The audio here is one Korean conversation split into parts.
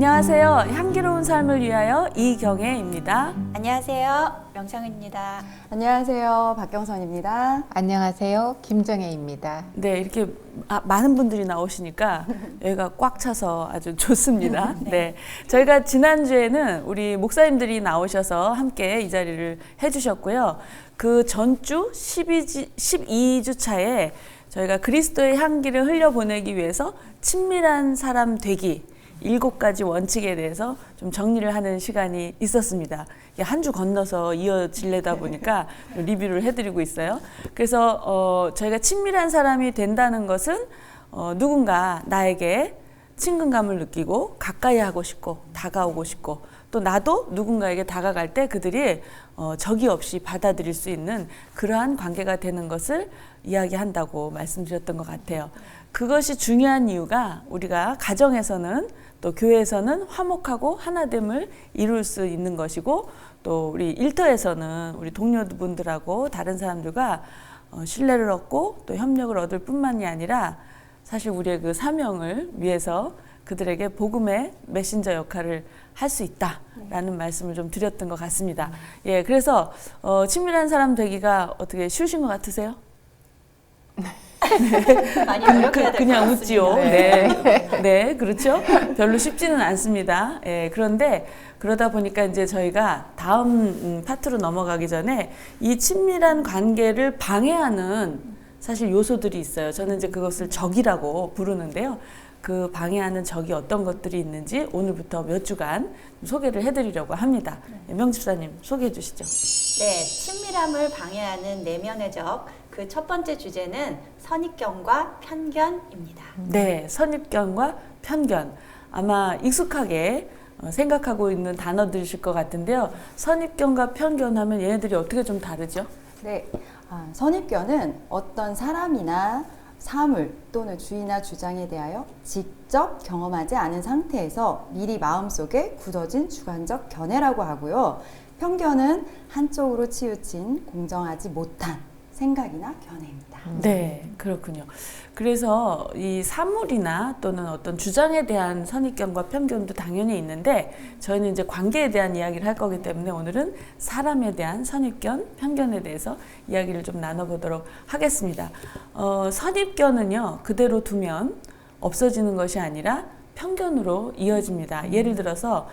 안녕하세요. 향기로운 삶을 위하여 이경애입니다. 안녕하세요. 명창입니다. 안녕하세요. 박경선입니다. 안녕하세요. 김정혜입니다. 네, 이렇게 많은 분들이 나오시니까 여기가 꽉 차서 아주 좋습니다. 네. 저희가 지난주에는 우리 목사님들이 나오셔서 함께 이 자리를 해주셨고요. 그 전주 12주 차에 저희가 그리스도의 향기를 흘려보내기 위해서 친밀한 사람 되기 7가지 원칙에 대해서 좀 정리를 하는 시간이 있었습니다. 한 주 건너서 이어질래다 보니까 리뷰를 해드리고 있어요. 그래서 저희가 친밀한 사람이 된다는 것은 누군가 나에게 친근감을 느끼고 가까이 하고 싶고 다가오고 싶고 또 나도 누군가에게 다가갈 때 그들이 적이 없이 받아들일 수 있는 그러한 관계가 되는 것을 이야기한다고 말씀드렸던 것 같아요. 그것이 중요한 이유가 우리가 가정에서는 또 교회에서는 화목하고 하나됨을 이룰 수 있는 것이고 또 우리 일터에서는 우리 동료분들하고 다른 사람들과 신뢰를 얻고 또 협력을 얻을 뿐만이 아니라 사실 우리의 그 사명을 위해서 그들에게 복음의 메신저 역할을 할 수 있다라는 말씀을 좀 드렸던 것 같습니다. 예, 그래서 친밀한 사람 되기가 어떻게 쉬우신 것 같으세요? 많이 노력해야 될 것 그냥 같습니다. 웃지요. 네. 네, 그렇죠. 별로 쉽지는 않습니다. 예, 그런데 그러다 보니까 이제 저희가 다음 파트로 넘어가기 전에 이 친밀한 관계를 방해하는 사실 요소들이 있어요. 저는 이제 그것을 적이라고 부르는데요. 그 방해하는 적이 어떤 것들이 있는지 오늘부터 몇 주간 소개를 해드리려고 합니다. 명집사님 소개해 주시죠. 네, 친밀함을 방해하는 내면의 적. 그 첫 번째 주제는 선입견과 편견입니다. 네, 선입견과 편견. 아마 익숙하게 생각하고 있는 단어들이실 것 같은데요. 선입견과 편견하면 얘네들이 어떻게 좀 다르죠? 네, 선입견은 어떤 사람이나 사물 또는 주의나 주장에 대하여 직접 경험하지 않은 상태에서 미리 마음속에 굳어진 주관적 견해라고 하고요. 편견은 한쪽으로 치우친 공정하지 못한 생각이나 견해입니다. 네, 그렇군요. 그래서 이 사물이나 또는 어떤 주장에 대한 선입견과 편견도 당연히 있는데 저희는 이제 관계에 대한 이야기를 할 거기 때문에 오늘은 사람에 대한 선입견, 편견에 대해서 이야기를 좀 나눠보도록 하겠습니다. 선입견은요, 그대로 두면 없어지는 것이 아니라 편견으로 이어집니다. 예를 들어서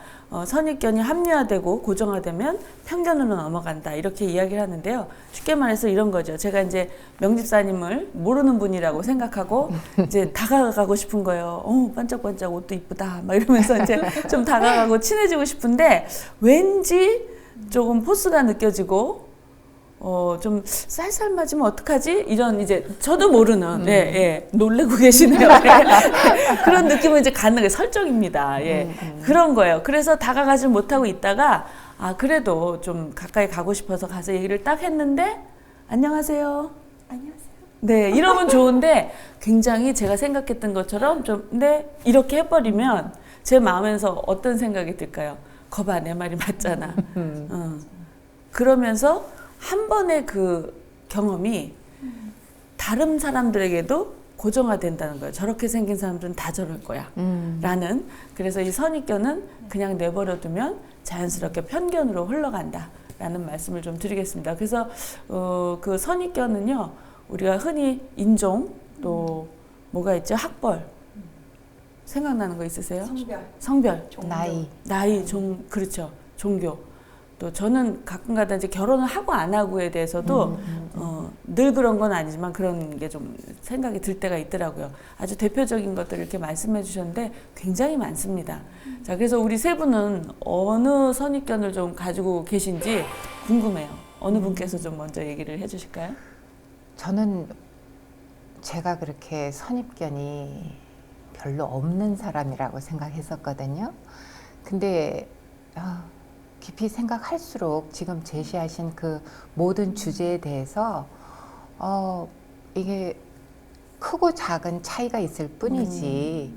선입견이 합리화되고 고정화되면 편견으로 넘어간다 이렇게 이야기를 하는데요. 쉽게 말해서 이런 거죠. 제가 이제 명집사님을 모르는 분이라고 생각하고 이제 다가가고 싶은 거예요. 반짝반짝 옷도 이쁘다 막 이러면서 이제 좀 다가가고 친해지고 싶은데 왠지 조금 포스가 느껴지고 좀 쌀쌀 맞으면 어떡하지? 이런 이제 저도 모르는 놀래고 계시네요. 그런 느낌은 이제 갖는 게 설정입니다. 그런 거예요. 그래서 다가가지 못하고 있다가 그래도 좀 가까이 가고 싶어서 가서 얘기를 딱 했는데 안녕하세요. 안녕하세요. 네, 이러면 좋은데 굉장히 제가 생각했던 것처럼 좀 이렇게 해버리면 제 마음에서 어떤 생각이 들까요? 거봐, 내 말이 맞잖아. 그러면서 한 번의 그 경험이 다른 사람들에게도 고정화된다는 거예요. 저렇게 생긴 사람들은 다 저럴 거야. 라는. 그래서 이 선입견은 그냥 내버려두면 자연스럽게 편견으로 흘러간다. 라는 말씀을 좀 드리겠습니다. 그래서 그 선입견은요. 우리가 흔히 인종 또 뭐가 있죠? 학벌. 생각나는 거 있으세요? 성별. 나이, 그렇죠. 종교. 또 저는 가끔가다 이제 결혼을 하고 안 하고에 대해서도 늘 그런 건 아니지만 그런 게 좀 생각이 들 때가 있더라고요. 아주 대표적인 것들을 이렇게 말씀해 주셨는데 굉장히 많습니다. 자, 그래서 우리 세 분은 어느 선입견을 좀 가지고 계신지 궁금해요. 어느 분께서 좀 먼저 얘기를 해 주실까요? 저는 제가 그렇게 선입견이 별로 없는 사람이라고 생각했었거든요. 근데 깊이 생각할수록 지금 제시하신 그 모든 주제에 대해서 이게 크고 작은 차이가 있을 뿐이지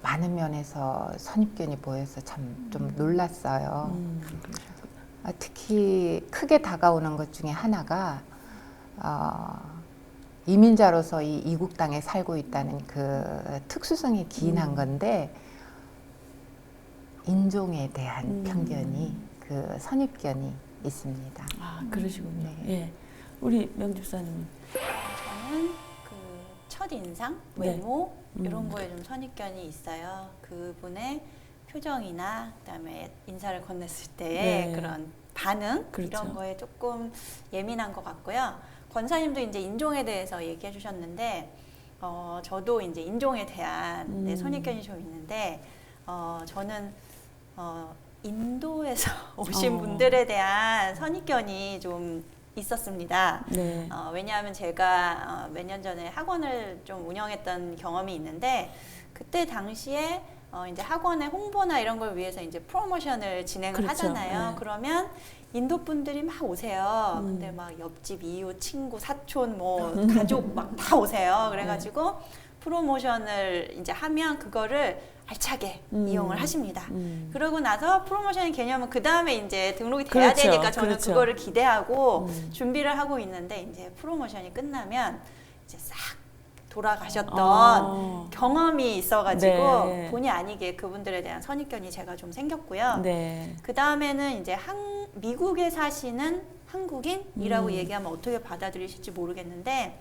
많은 면에서 선입견이 보여서 참 좀 놀랐어요. 특히 크게 다가오는 것 중에 하나가 이민자로서 이 이국 땅에 살고 있다는 그 특수성이 기인한 건데 인종에 대한 편견이 그 선입견이 있습니다. 아, 그러시군요. 네. 예. 우리 명집사님. 저는 그 첫인상, 네. 외모 이런 거에 좀 선입견이 있어요. 그분의 표정이나 그다음에 인사를 건넸을 때의 네. 그런 반응 그렇죠. 이런 거에 조금 예민한 것 같고요. 권사님도 이제 인종에 대해서 얘기해 주셨는데 저도 이제 인종에 대한 네, 선입견이 좀 있는데 저는 인도에서 오신 분들에 대한 선입견이 좀 있었습니다. 네. 왜냐하면 제가 몇 년 전에 학원을 좀 운영했던 경험이 있는데 그때 당시에 이제 학원의 홍보나 이런 걸 위해서 이제 프로모션을 진행을 그렇죠. 하잖아요. 네. 그러면 인도 분들이 막 오세요. 근데 막 옆집 이웃, 친구, 사촌, 뭐 가족 막 다 오세요. 그래가지고 프로모션을 이제 하면 그거를 알차게 이용을 하십니다. 그러고 나서 프로모션의 개념은 그 다음에 이제 등록이 돼야 그렇죠. 되니까 저는 그렇죠. 그거를 기대하고 준비를 하고 있는데 이제 프로모션이 끝나면 이제 싹 돌아가셨던 경험이 있어가지고 네. 본의 아니게 그분들에 대한 선입견이 제가 좀 생겼고요. 네. 그 다음에는 이제 미국에 사시는 한국인이라고 얘기하면 어떻게 받아들이실지 모르겠는데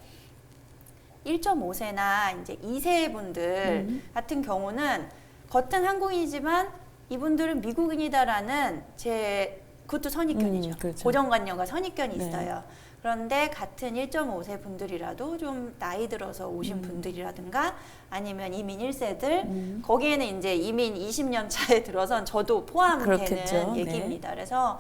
1.5세나 이제 2세 분들 같은 경우는 겉은 한국인이지만 이분들은 미국인이다라는 그것도 선입견이죠. 그렇죠. 고정관념과 선입견이 네. 있어요. 그런데 같은 1.5세 분들이라도 좀 나이 들어서 오신 분들이라든가 아니면 이민 1세들 거기에는 이제 이민 20년 차에 들어선 저도 포함되는 그렇겠죠. 얘기입니다. 그래서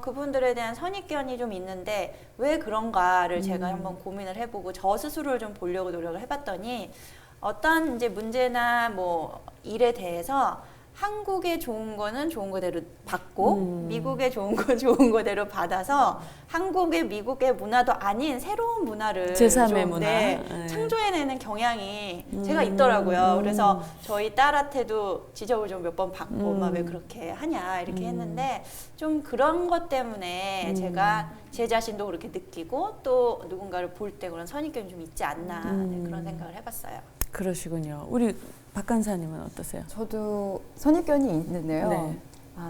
그분들에 대한 선입견이 좀 있는데 왜 그런가를 제가 한번 고민을 해보고 저 스스로를 좀 보려고 노력을 해봤더니 어떤 이제 문제나 뭐 일에 대해서 한국에 좋은 거는 좋은 거대로 받고 미국에 좋은 거 좋은 거대로 받아서 한국의 미국의 문화도 아닌 새로운 문화를 제3의 좀, 문화. 네, 네. 창조해내는 경향이 제가 있더라고요. 그래서 저희 딸한테도 지적을 좀 몇 번 받고 막 왜 그렇게 하냐 이렇게 했는데 좀 그런 것 때문에 제가 제 자신도 그렇게 느끼고 또 누군가를 볼 때 그런 선입견이 좀 있지 않나 네, 그런 생각을 해봤어요. 그러시군요. 우리 박 간사님은 어떠세요? 저도 선입견이 있는데요. 네.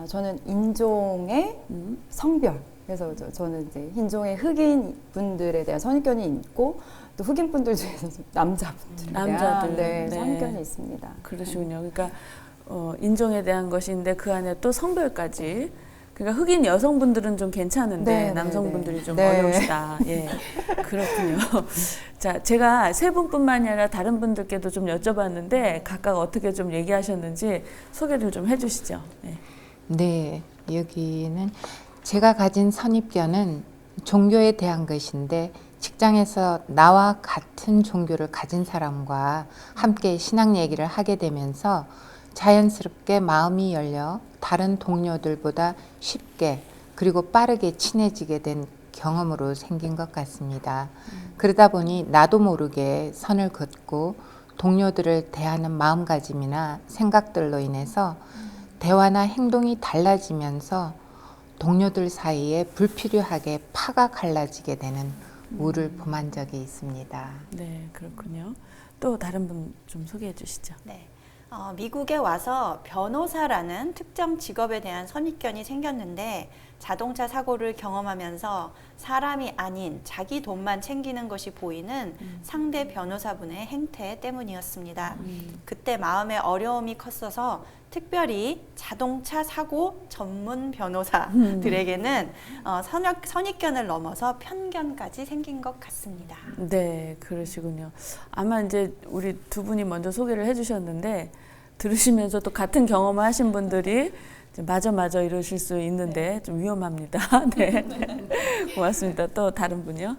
저는 인종의 성별. 그래서 저는 이제 인종의 흑인 분들에 대한 선입견이 있고 또 흑인 분들 중에서 남자분들에 대한 남자들. 네, 네. 선입견이 있습니다. 그러시군요. 그러니까 인종에 대한 것인데 그 안에 또 성별까지. 그러니까 흑인 여성분들은 좀 괜찮은데 네, 남성분들이 네, 좀 네. 어려우시다. 예, 그렇군요. 자, 제가 세 분뿐만이 아니라 다른 분들께도 좀 여쭤봤는데 각각 어떻게 좀 얘기하셨는지 소개를 좀 해주시죠. 예. 네, 여기는 제가 가진 선입견은 종교에 대한 것인데 직장에서 나와 같은 종교를 가진 사람과 함께 신앙 얘기를 하게 되면서 자연스럽게 마음이 열려 다른 동료들보다 쉽게 그리고 빠르게 친해지게 된 경험으로 생긴 것 같습니다. 그러다 보니 나도 모르게 선을 긋고 동료들을 대하는 마음가짐이나 생각들로 인해서 대화나 행동이 달라지면서 동료들 사이에 불필요하게 파가 갈라지게 되는 우를 범한 적이 있습니다. 네, 그렇군요. 또 다른 분 좀 소개해 주시죠. 네. 미국에 와서 변호사라는 특정 직업에 대한 선입견이 생겼는데 자동차 사고를 경험하면서 사람이 아닌 자기 돈만 챙기는 것이 보이는 상대 변호사분의 행태 때문이었습니다. 그때 마음의 어려움이 컸어서 특별히 자동차 사고 전문 변호사들에게는 선입견을 넘어서 편견까지 생긴 것 같습니다. 네, 그러시군요. 아마 이제 우리 두 분이 먼저 소개를 해주셨는데 들으시면서 또 같은 경험을 하신 분들이 이제 맞아 이러실 수 있는데 좀 위험합니다. 네, 고맙습니다. 또 다른 분이요?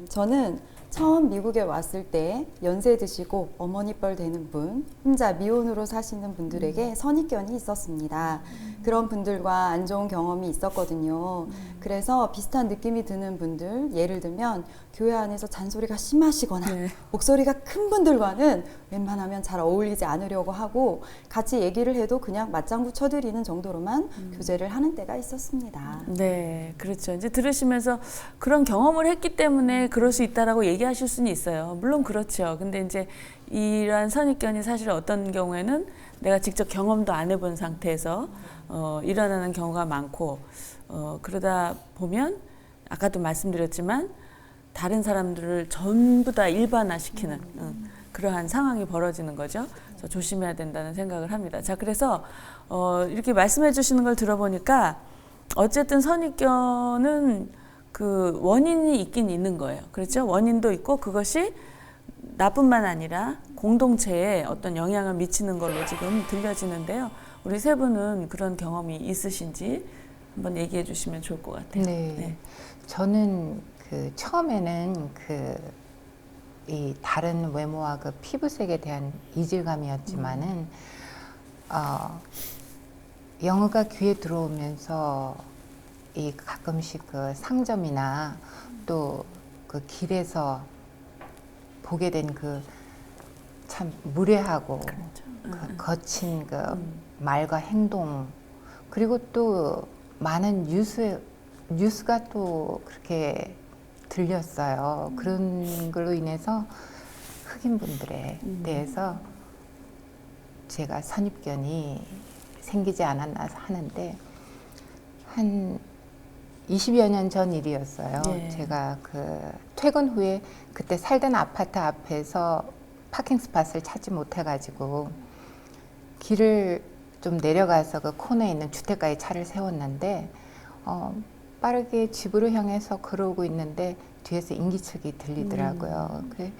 저는 처음 미국에 왔을 때 연세 드시고 어머니뻘 되는 분, 혼자 미혼으로 사시는 분들에게 선입견이 있었습니다. 그런 분들과 안 좋은 경험이 있었거든요. 그래서 비슷한 느낌이 드는 분들, 예를 들면 교회 안에서 잔소리가 심하시거나 네. 목소리가 큰 분들과는 웬만하면 잘 어울리지 않으려고 하고 같이 얘기를 해도 그냥 맞장구 쳐드리는 정도로만 교제를 하는 때가 있었습니다. 네, 그렇죠. 이제 들으시면서 그런 경험을 했기 때문에 그럴 수 있다라고 얘기하실 수는 있어요. 물론 그렇죠. 근데 이제 이러한 선입견이 사실 어떤 경우에는 내가 직접 경험도 안 해본 상태에서 일어나는 경우가 많고 그러다 보면 아까도 말씀드렸지만 다른 사람들을 전부 다 일반화시키는 그러한 상황이 벌어지는 거죠. 그래서 조심해야 된다는 생각을 합니다. 자, 그래서 이렇게 말씀해 주시는 걸 들어보니까 어쨌든 선입견은 그 원인이 있긴 있는 거예요. 그렇죠? 원인도 있고 그것이 나뿐만 아니라 공동체에 어떤 영향을 미치는 걸로 지금 들려지는데요. 우리 세 분은 그런 경험이 있으신지 한번 얘기해 주시면 좋을 것 같아요. 네. 저는 그 처음에는 이 다른 외모와 그 피부색에 대한 이질감이었지만은 영어가 귀에 들어오면서 이 가끔씩 그 상점이나 또 그 길에서 보게 된 그 참 무례하고 그렇죠. 그 거친 그 말과 행동, 그리고 또 많은 뉴스가 또 그렇게 들렸어요. 그런 걸로 인해서 흑인 분들에 대해서 제가 선입견이 생기지 않았나 하는데, 한 20여 년 전 일이었어요. 네. 제가 그 퇴근 후에 그때 살던 아파트 앞에서 파킹 스팟을 찾지 못해가지고 길을 좀 내려가서 그 코너에 있는 주택가에 차를 세웠는데 빠르게 집으로 향해서 걸어오고 있는데 뒤에서 인기척이 들리더라고요. 그래,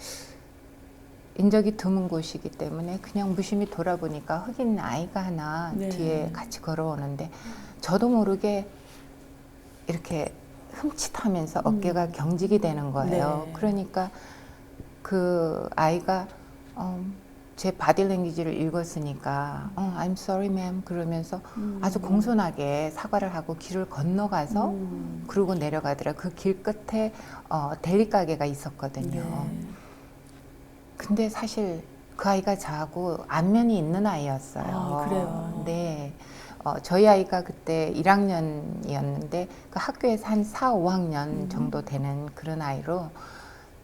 인적이 드문 곳이기 때문에 그냥 무심히 돌아보니까 흑인 아이가 하나 네. 뒤에 같이 걸어오는데 저도 모르게 이렇게 흠칫하면서 어깨가 경직이 되는 거예요. 네. 그러니까 그 아이가 제 바디랭귀지를 읽었으니까 I'm sorry ma'am 그러면서 아주 공손하게 사과를 하고 길을 건너가서 그러고 내려가더라. 그 길 끝에 델리 가게가 있었거든요. 네. 근데 사실 그 아이가 저하고 안면이 있는 아이였어요. 아, 그래요? 네. 저희 아이가 그때 1학년이었는데 그 학교에서 한 4, 5학년 정도 되는 그런 아이로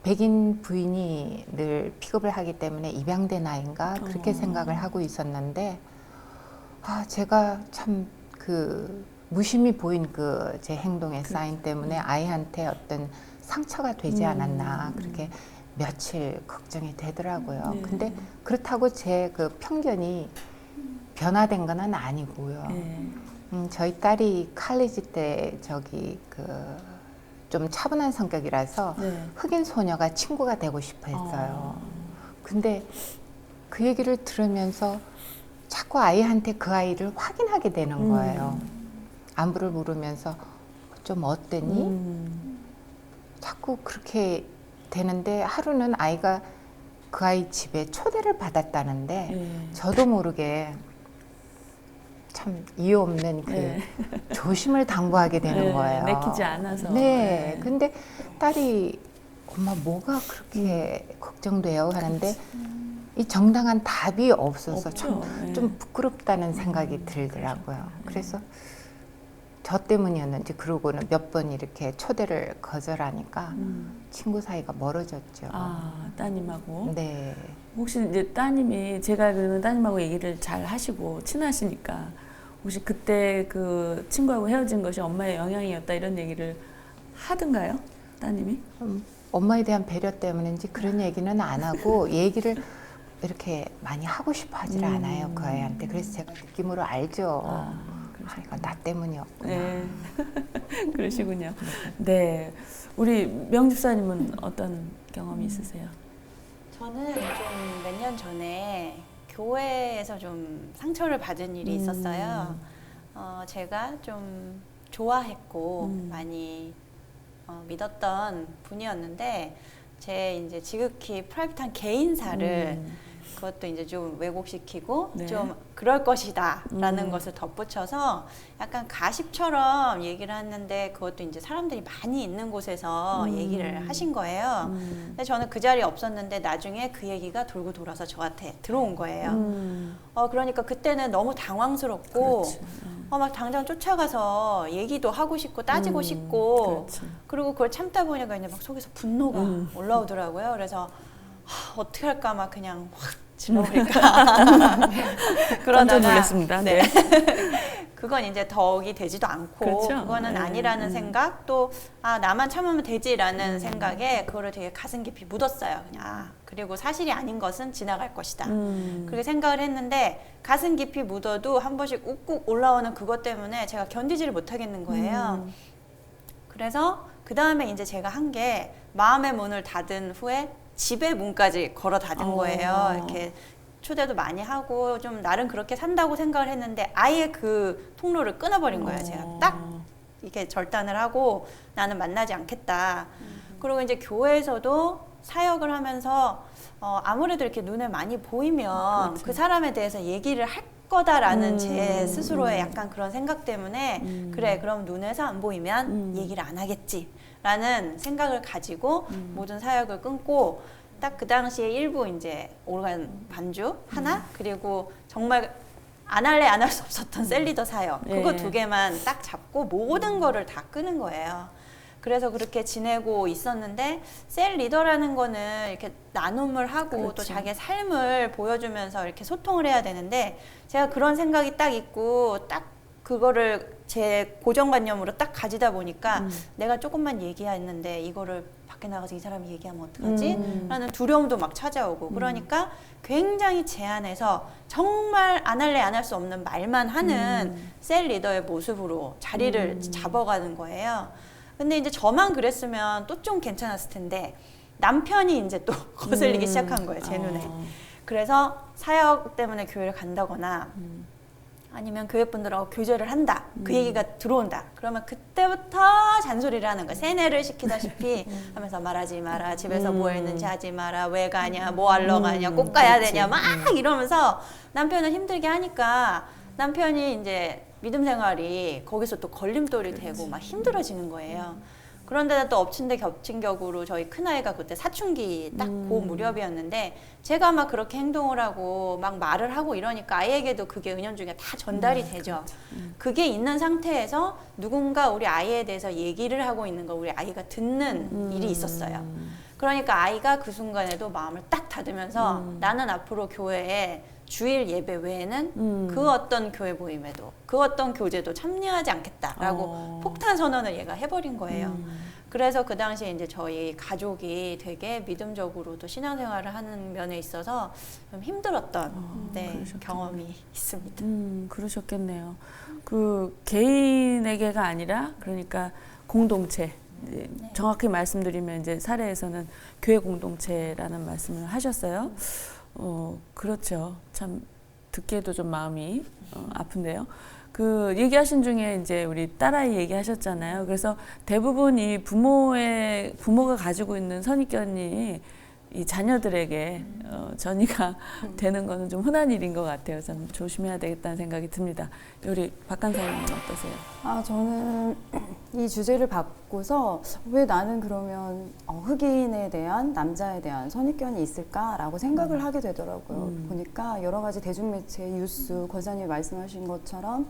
백인 부인이 늘 픽업을 하기 때문에 입양된 아이인가 그렇게 생각을 하고 있었는데, 제가 참 그 무심히 보인 그 제 행동의 사인 때문에 아이한테 어떤 상처가 되지 않았나 그렇게 며칠 걱정이 되더라고요. 네. 근데 그렇다고 제 그 편견이 변화된 건 아니고요. 네. 저희 딸이 칼리지 때 좀 차분한 성격이라서 네. 흑인 소녀가 친구가 되고 싶어 했어요. 근데 그 얘기를 들으면서 자꾸 아이한테 그 아이를 확인하게 되는 거예요. 안부를 물으면서 좀 어땠니? 자꾸 그렇게 되는데 하루는 아이가 그 아이 집에 초대를 받았다는데 네. 저도 모르게 참 이유 없는 그 네. 조심을 당부하게 되는 네, 거예요. 내키지 않아서. 네. 네. 근데 딸이 엄마 뭐가 그렇게 걱정돼요? 하는데 이 정당한 답이 없어서 없죠. 좀 부끄럽다는 생각이 들더라고요. 그래서 저 때문이었는지 그러고는 몇 번 이렇게 초대를 거절하니까 친구 사이가 멀어졌죠. 따님하고. 네. 혹시 이제 따님이 제가 알기로는 따님하고 얘기를 잘 하시고 친하시니까 혹시 그때 그 친구하고 헤어진 것이 엄마의 영향이었다 이런 얘기를 하던가요? 따님이? 엄마에 대한 배려 때문인지 그런 얘기는 안 하고 얘기를 이렇게 많이 하고 싶어 하질 않아요, 그 아이한테. 그래서 제가 느낌으로 알죠. 이건 나 때문이었구나. 네. 그러시군요. 네. 우리 명집사님은 어떤 경험이 있으세요? 저는 좀 몇 년 전에 교회에서 좀 상처를 받은 일이 있었어요. 제가 좀 좋아했고 많이 믿었던 분이었는데 제 이제 지극히 프라이빗한 개인사를 그것도 이제 좀 왜곡시키고 네. 좀 그럴 것이다라는 것을 덧붙여서 약간 가십처럼 얘기를 했는데 그것도 이제 사람들이 많이 있는 곳에서 얘기를 하신 거예요. 근데 저는 그 자리에 없었는데 나중에 그 얘기가 돌고 돌아서 저한테 들어온 거예요. 그러니까 그때는 너무 당황스럽고 막 당장 쫓아가서 얘기도 하고 싶고 따지고 싶고 그렇지. 그리고 그걸 참다 보니까 이제 막 속에서 분노가 올라오더라고요. 그래서 어떻게 할까 막 그냥 확 질러버릴까. 깜짝 그러다가 놀랐습니다. 네. 네. 그건 이제 덕이 되지도 않고 그렇죠. 그거는 네. 아니라는 생각 또 나만 참으면 되지라는 생각에 그거를 되게 가슴 깊이 묻었어요. 그냥 그리고 사실이 아닌 것은 지나갈 것이다. 그렇게 생각을 했는데 가슴 깊이 묻어도 한 번씩 욱욱 올라오는 그것 때문에 제가 견디지를 못하겠는 거예요. 그래서 그 다음에 이제 제가 한 게 마음의 문을 닫은 후에 집의 문까지 걸어 닫은 거예요. 이렇게 초대도 많이 하고 좀 나름 그렇게 산다고 생각을 했는데 아예 그 통로를 끊어버린 거예요. 제가 딱 이렇게 절단을 하고 나는 만나지 않겠다. 그리고 이제 교회에서도 사역을 하면서 아무래도 이렇게 눈에 많이 보이면 그 사람에 대해서 얘기를 할 거다라는 제 스스로의 약간 그런 생각 때문에 그래 그럼 눈에서 안 보이면 얘기를 안 하겠지라는 생각을 가지고 모든 사역을 끊고 딱 그 당시에 일부 이제 오르간 반주 하나 그리고 정말 안 할래 안 할 수 없었던 셀리더 사역 그거 예. 2개만 딱 잡고 모든 거를 다 끄는 거예요. 그래서 그렇게 지내고 있었는데 셀 리더라는 거는 이렇게 나눔을 하고 그렇죠. 또 자기의 삶을 보여주면서 이렇게 소통을 해야 되는데 제가 그런 생각이 딱 있고 딱 그거를 제 고정관념으로 딱 가지다 보니까 내가 조금만 얘기했는데 이거를 밖에 나가서 이 사람이 얘기하면 어떡하지? 라는 두려움도 막 찾아오고 그러니까 굉장히 제한해서 정말 안 할래 안 할 수 없는 말만 하는 셀 리더의 모습으로 자리를 잡아가는 거예요. 근데 이제 저만 그랬으면 또 좀 괜찮았을 텐데 남편이 이제 또 거슬리기 시작한 거예요, 제 눈에. 그래서 사역 때문에 교회를 간다거나 아니면 교회 분들하고 교제를 한다. 그 얘기가 들어온다. 그러면 그때부터 잔소리를 하는 거예요. 세뇌를 시키다시피 하면서 말하지 마라. 집에서 뭐 했는지 하지 마라. 왜 가냐. 뭐 하러 가냐. 꼭 가야 되냐. 막 이러면서 남편을 힘들게 하니까 남편이 이제 믿음 생활이 거기서 또 걸림돌이 되고 막 힘들어지는 거예요. 그런데다 또 엎친 데 겹친 격으로 저희 큰아이가 그때 사춘기 딱 그 무렵이었는데 제가 막 그렇게 행동을 하고 막 말을 하고 이러니까 아이에게도 그게 은연중에 다 전달이 되죠. 그게 있는 상태에서 누군가 우리 아이에 대해서 얘기를 하고 있는 걸 우리 아이가 듣는 일이 있었어요. 그러니까 아이가 그 순간에도 마음을 딱 닫으면서 나는 앞으로 교회에 주일 예배 외에는 그 어떤 교회 모임에도 그 어떤 교제도 참여하지 않겠다라고 폭탄 선언을 얘가 해버린 거예요. 그래서 그 당시에 이제 저희 가족이 되게 믿음적으로도 신앙생활을 하는 면에 있어서 좀 힘들었던 경험이 있습니다. 그러셨겠네요. 그 개인에게가 아니라 그러니까 공동체. 정확히 말씀드리면 이제 사례에서는 교회 공동체라는 말씀을 하셨어요. 그렇죠. 참 듣기에도 좀 마음이 아픈데요. 그 얘기하신 중에 이제 우리 딸아이 얘기하셨잖아요. 그래서 대부분 이 부모가 가지고 있는 선입견이 이 자녀들에게 전이가 되는 거는 좀 흔한 일인 것 같아요. 참 조심해야 되겠다는 생각이 듭니다. 우리 박 간사님은 어떠세요? 저는 이 주제를 받고서 왜 나는 그러면 흑인에 대한 남자에 대한 선입견이 있을까라고 생각을 하게 되더라고요. 보니까 여러 가지 대중매체, 뉴스, 권사님이 말씀하신 것처럼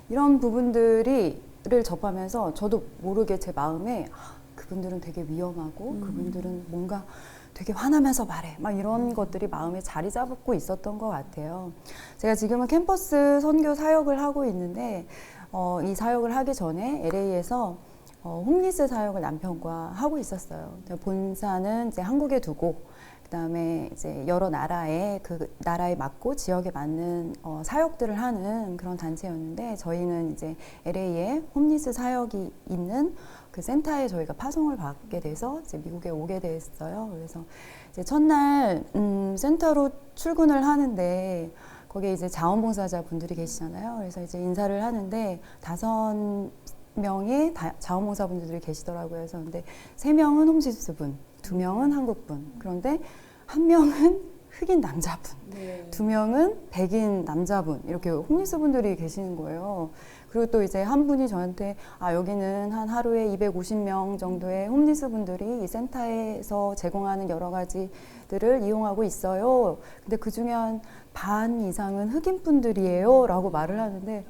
이런 부분들을 접하면서 저도 모르게 제 마음에 그분들은 되게 위험하고 그분들은 뭔가 되게 화나면서 말해 막 이런 것들이 마음에 자리 잡고 있었던 것 같아요. 제가 지금은 캠퍼스 선교 사역을 하고 있는데 이 사역을 하기 전에 LA에서 홈리스 사역을 남편과 하고 있었어요. 본사는 이제 한국에 두고 그다음에 이제 여러 나라에 그 나라에 맞고 지역에 맞는 사역들을 하는 그런 단체였는데 저희는 이제 LA에 홈리스 사역이 있는 그 센터에 저희가 파송을 받게 돼서 이제 미국에 오게 됐어요. 그래서 이제 첫날 센터로 출근을 하는데 거기에 이제 자원봉사자 분들이 계시잖아요. 그래서 이제 인사를 하는데 5명의 자원봉사분들이 계시더라고요. 그래서 근데 3명은 홈시스 분, 2명은 한국 분. 그런데 1명은 흑인 남자분, 2명은 백인 남자분 이렇게 홈리스 분들이 계시는 거예요. 그리고 또 이제 한 분이 저한테 여기는 한 하루에 250명 정도의 홈리스 분들이 이 센터에서 제공하는 여러 가지들을 이용하고 있어요. 근데 그 중에 한 반 이상은 흑인 분들이에요 라고 말을 하는데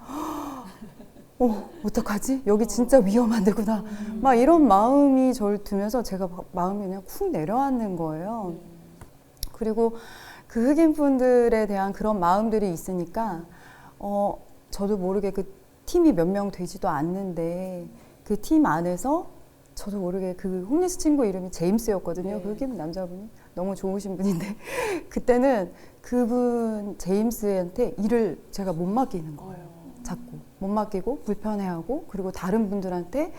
어떡하지? 여기 진짜 위험한 데구나. 막 이런 마음이 저를 들면서 제가 마음이 그냥 쿵 내려앉는 거예요. 그리고 그 흑인 분들에 대한 그런 마음들이 있으니까 저도 모르게 그 팀이 몇 명 되지도 않는데 그 팀 안에서 저도 모르게 그 홈리스 친구 이름이 제임스였거든요. 그 흑인 남자분이 너무 좋으신 분인데 그때는 그분 제임스한테 일을 제가 못 맡기는 거예요. 자꾸 못 맡기고 불편해하고, 그리고 다른 분들한테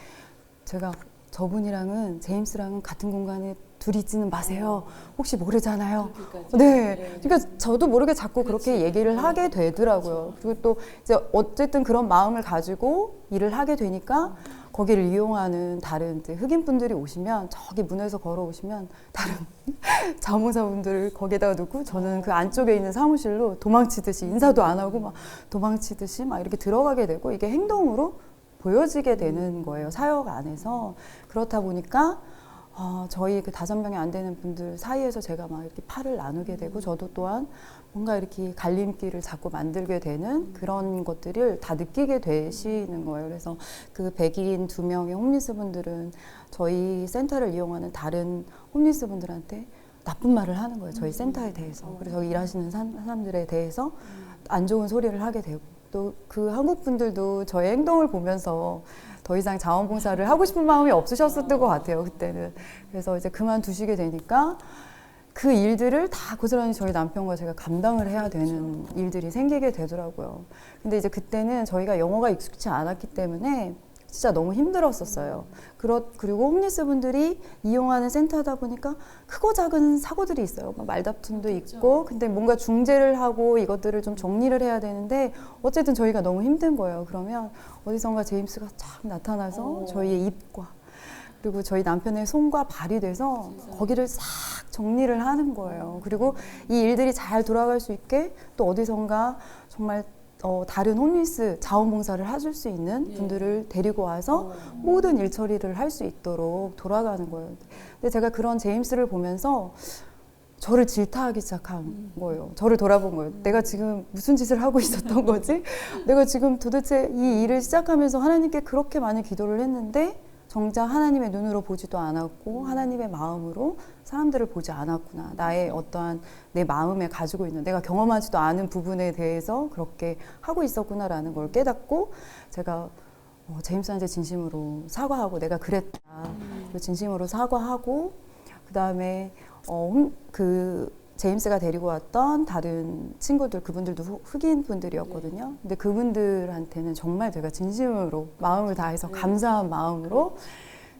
제가 저분이랑은 제임스랑은 같은 공간에 둘이 있지는 마세요. 혹시 모르잖아요. 네. 그러니까 저도 모르게 자꾸 그렇게 얘기를 하게 되더라고요. 그리고 또 이제 어쨌든 그런 마음을 가지고 일을 하게 되니까 거기를 이용하는 다른 이제 흑인 분들이 오시면 저기 문에서 걸어오시면 다른 자원봉사분들을 거기에다가 놓고 저는 그 안쪽에 있는 사무실로 도망치듯이 인사도 안 하고 막 도망치듯이 막 이렇게 들어가게 되고, 이게 행동으로 보여지게 되는 거예요, 사역 안에서. 그렇다 보니까 저희 그 5명이 안 되는 분들 사이에서 제가 막 이렇게 팔을 나누게 되고, 저도 또한 뭔가 이렇게 갈림길을 자꾸 만들게 되는 그런 것들을 다 느끼게 되시는 거예요. 그래서 그 백인 2명의 홈리스 분들은 저희 센터를 이용하는 다른 홈리스 분들한테 나쁜 말을 하는 거예요, 저희 센터에 대해서. 그래서 저기 일하시는 사람들에 대해서 안 좋은 소리를 하게 되고, 또 그 한국 분들도 저의 행동을 보면서 더 이상 자원봉사를 하고 싶은 마음이 없으셨었던 것 같아요, 그때는. 그래서 이제 그만두시게 되니까 그 일들을 다 고스란히 저희 남편과 제가 감당을 해야 되는 일들이 생기게 되더라고요. 근데 이제 그때는 저희가 영어가 익숙치 않았기 때문에 진짜 너무 힘들었었어요. 그리고 홈리스 분들이 이용하는 센터다 보니까 크고 작은 사고들이 있어요. 말다툼도 있고, 근데 뭔가 중재를 하고 이것들을 좀 정리를 해야 되는데 어쨌든 저희가 너무 힘든 거예요. 그러면 어디선가 제임스가 쫙 나타나서 저희의 입과 그리고 저희 남편의 손과 발이 돼서 거기를 싹 정리를 하는 거예요. 그리고 이 일들이 잘 돌아갈 수 있게 또 어디선가 정말 다른 홈리스 자원봉사를 해줄 수 있는 분들을 데리고 와서 모든 일 처리를 할 수 있도록 돌아가는 거예요. 근데 제가 그런 제임스를 보면서 저를 질타하기 시작한 거예요. 저를 돌아본 거예요. 내가 지금 무슨 짓을 하고 있었던 거지? 내가 지금 도대체 이 일을 시작하면서 하나님께 그렇게 많이 기도를 했는데 정작 하나님의 눈으로 보지도 않았고 하나님의 마음으로 사람들을 보지 않았구나. 나의 어떠한 내 마음에 가지고 있는 내가 경험하지도 않은 부분에 대해서 그렇게 하고 있었구나라는 걸 깨닫고 제가 제임스한테 진심으로 사과하고 내가 그랬다. 그리고 진심으로 사과하고 그다음에 그 제임스가 데리고 왔던 다른 친구들, 그분들도 흑인 분들이었거든요. 근데 그분들한테는 정말 제가 진심으로 마음을 다해서 감사한 마음으로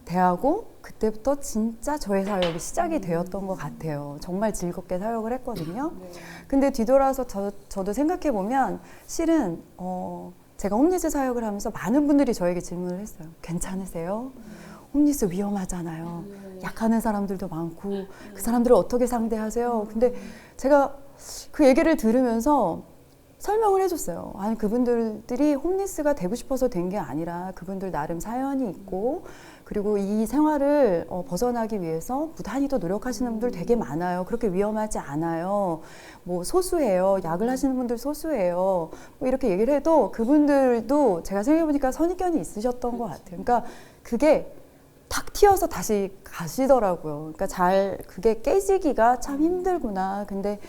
대하고 그때부터 진짜 저의 사역이 시작이 되었던 것 같아요. 정말 즐겁게 사역을 했거든요. 근데 뒤돌아서 저도 생각해 보면 실은 제가 홈리스 사역을 하면서 많은 분들이 저에게 질문을 했어요. 괜찮으세요? 홈리스 위험하잖아요. 약하는 사람들도 많고 그 사람들을 어떻게 상대하세요? 근데 제가 그 얘기를 들으면서 설명을 해줬어요. 아니 그분들이 홈리스가 되고 싶어서 된 게 아니라 그분들 나름 사연이 있고 그리고 이 생활을 벗어나기 위해서 무단히도 노력하시는 분들 되게 많아요. 그렇게 위험하지 않아요. 뭐 소수예요. 약을 하시는 분들 소수예요. 뭐 이렇게 얘기를 해도 그분들도 제가 생각해보니까 선입견이 있으셨던 것 같아요. 그러니까 그게 탁 튀어서 다시 가시더라고요. 그러니까 그게 깨지기가 참 힘들구나. 근데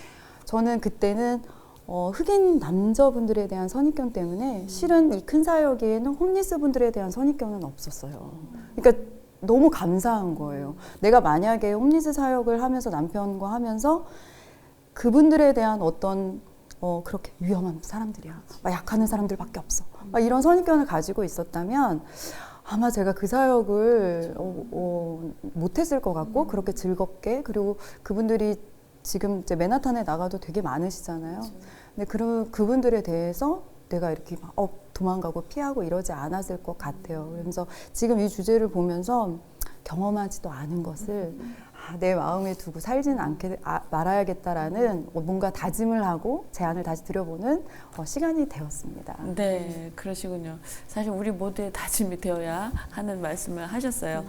저는 그때는 흑인 남자분들에 대한 선입견 때문에 실은 이 큰 사역에는 홈리스 분들에 대한 선입견은 없었어요. 그러니까 너무 감사한 거예요. 내가 만약에 홈리스 사역을 하면서 남편과 하면서 그분들에 대한 어떤 그렇게 위험한 사람들이야. 막 약하는 사람들밖에 없어. 막 이런 선입견을 가지고 있었다면 아마 제가 그 사역을 못했을 것 같고 그렇게 즐겁게 그리고 그분들이 지금 이제 맨하탄에 나가도 되게 많으시잖아요. 근데 그분들에 대해서 내가 이렇게 막 도망가고 피하고 이러지 않았을 것 같아요. 그래서 지금 이 주제를 보면서 경험하지도 않은 것을 내 마음에 두고 살지는 말아야겠다라는 뭔가 다짐을 하고 제안을 다시 드려보는 시간이 되었습니다. 네, 그러시군요. 사실 우리 모두의 다짐이 되어야 하는 말씀을 하셨어요.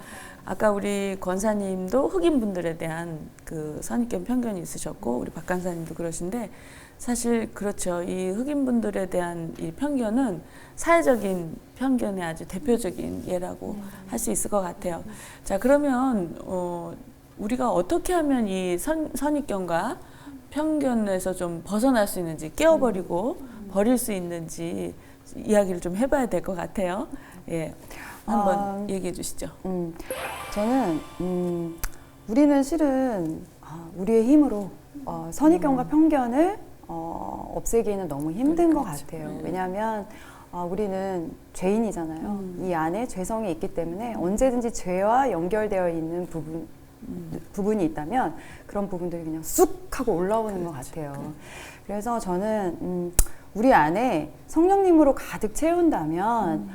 아까 우리 권사님도 흑인 분들에 대한 그 선입견 편견이 있으셨고 우리 박 간사님도 그러신데 사실 그렇죠. 이 흑인 분들에 대한 이 편견은 사회적인 편견의 아주 대표적인 예라고 할 수 있을 것 같아요. 자, 그러면 우리가 어떻게 하면 이 선입견과 편견에서 좀 벗어날 수 있는지 깨워버리고 버릴 수 있는지 이야기를 좀 해봐야 될 것 같아요. 예, 한번 얘기해 주시죠. 저는 우리는 실은 우리의 힘으로 선입견과 편견을 없애기는 너무 힘든 것 같아요. 왜냐하면 우리는 죄인이잖아요. 이 안에 죄성이 있기 때문에 언제든지 죄와 연결되어 있는 부분이 있다면 그런 부분들이 그냥 쑥 하고 올라오는 것 같아요. 그래서 저는 우리 안에 성령님으로 가득 채운다면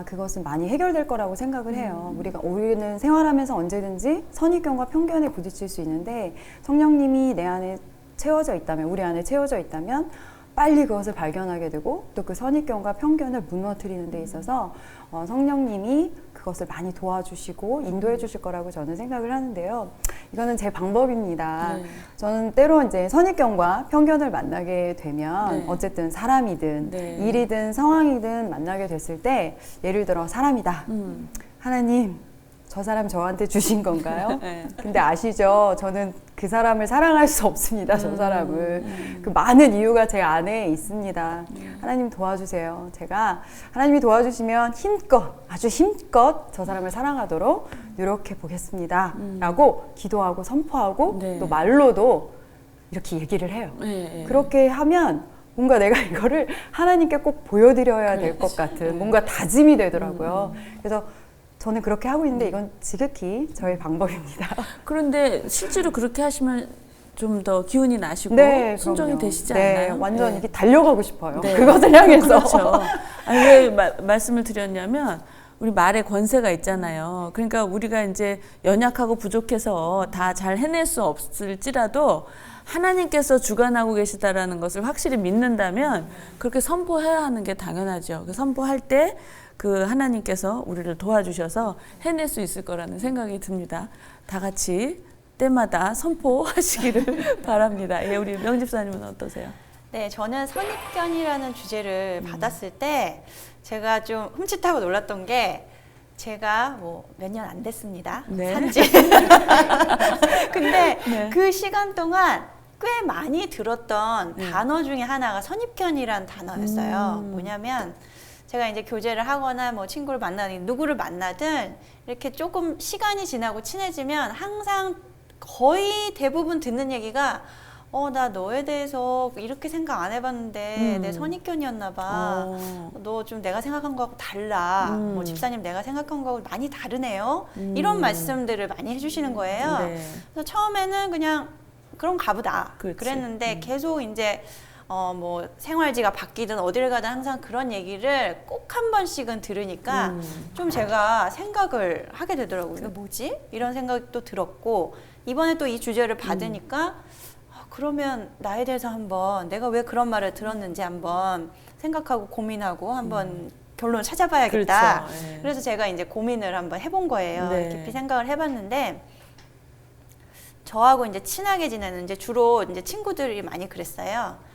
그것은 많이 해결될 거라고 생각을 해요. 우리는 생활하면서 언제든지 선입견과 편견에 부딪힐 수 있는데 성령님이 내 안에 채워져 있다면, 우리 안에 채워져 있다면 빨리 그것을 발견하게 되고 또 그 선입견과 편견을 무너뜨리는 데 있어서 성령님이 그것을 많이 도와주시고 인도해 주실 거라고 저는 생각을 하는데요. 이거는 제 방법입니다. 네. 저는 때로 이제 선입견과 편견을 만나게 되면 네. 어쨌든 사람이든 네. 일이든 상황이든 만나게 됐을 때 예를 들어 사람이다. 하나님, 저 사람 저한테 주신 건가요? 네. 근데 아시죠? 저는 그 사람을 사랑할 수 없습니다. 저 사람을. 그 많은 이유가 제 안에 있습니다. 하나님 도와주세요. 제가 하나님이 도와주시면 아주 힘껏 저 사람을 사랑하도록 노력해 보겠습니다. 라고 기도하고 선포하고 네. 또 말로도 이렇게 얘기를 해요. 네. 그렇게 하면 뭔가 내가 이거를 하나님께 꼭 보여드려야 될 것 같은 뭔가 다짐이 되더라고요. 그래서 저는 그렇게 하고 있는데 이건 지극히 저의 방법입니다. 그런데 실제로 그렇게 하시면 좀 더 기운이 나시고 네, 순종이 그럼요. 되시지 네, 않나요? 완전 네. 이렇게 달려가고 싶어요. 네. 그것을 향해서. 그렇죠. 아니, 왜 말씀을 드렸냐면 우리 말에 권세가 있잖아요. 그러니까 우리가 이제 연약하고 부족해서 다 잘 해낼 수 없을지라도 하나님께서 주관하고 계시다라는 것을 확실히 믿는다면 그렇게 선포해야 하는 게 당연하죠. 그 선포할 때 그 하나님께서 우리를 도와주셔서 해낼 수 있을 거라는 생각이 듭니다. 다 같이 때마다 선포하시기를 바랍니다. 예, 우리 명집사님은 어떠세요? 네, 저는 선입견이라는 주제를 받았을 때 제가 좀 흠칫하고 놀랐던 게 제가 뭐 몇 년 안 됐습니다. 네. 산지. 근데 네. 그 시간 동안 꽤 많이 들었던 단어 중에 하나가 선입견이란 단어였어요. 뭐냐면 제가 이제 교제를 하거나 뭐 친구를 만나든 누구를 만나든 이렇게 조금 시간이 지나고 친해지면 항상 거의 대부분 듣는 얘기가 나 너에 대해서 이렇게 생각 안 해봤는데 내 선입견이었나 봐. 너 좀 내가 생각한 거하고 달라. 뭐 집사님 내가 생각한 거하고 많이 다르네요. 이런 말씀들을 많이 해주시는 거예요. 네. 그래서 처음에는 그냥 그런가 보다. 그렇지. 그랬는데 계속 이제 뭐 생활지가 바뀌든 어딜 가든 항상 그런 얘기를 꼭 한 번씩은 들으니까 좀 제가 생각을 하게 되더라고요. 이게 뭐지? 이런 생각도 들었고 이번에 또 이 주제를 받으니까 그러면 나에 대해서 한번 내가 왜 그런 말을 들었는지 한번 생각하고 고민하고 한번 결론을 찾아봐야겠다. 그렇죠. 네. 그래서 제가 이제 고민을 한번 해본 거예요. 네. 깊이 생각을 해봤는데 저하고 이제 친하게 지내는 이제 주로 이제 친구들이 많이 그랬어요.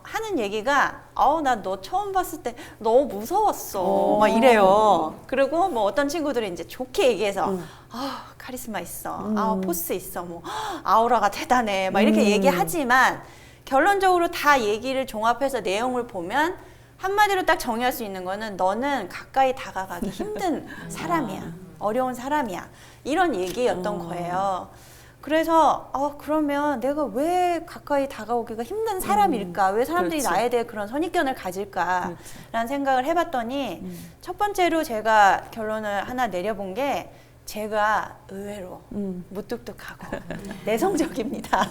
하는 얘기가 나 너 처음 봤을 때 너무 무서웠어 막 이래요. 그리고 뭐 어떤 친구들이 이제 좋게 얘기해서 카리스마 있어, 포스 있어, 뭐 아우라가 대단해 막 이렇게 얘기하지만 결론적으로 다 얘기를 종합해서 내용을 보면 한마디로 딱 정의할 수 있는 거는 너는 가까이 다가가기 힘든 사람이야, 어려운 사람이야, 이런 얘기였던 거예요. 그래서 그러면 내가 왜 가까이 다가오기가 힘든 사람일까? 왜 사람들이 그렇지. 나에 대해 그런 선입견을 가질까라는 생각을 해봤더니 첫 번째로 제가 결론을 하나 내려본 게 제가 의외로 무뚝뚝하고 내성적입니다.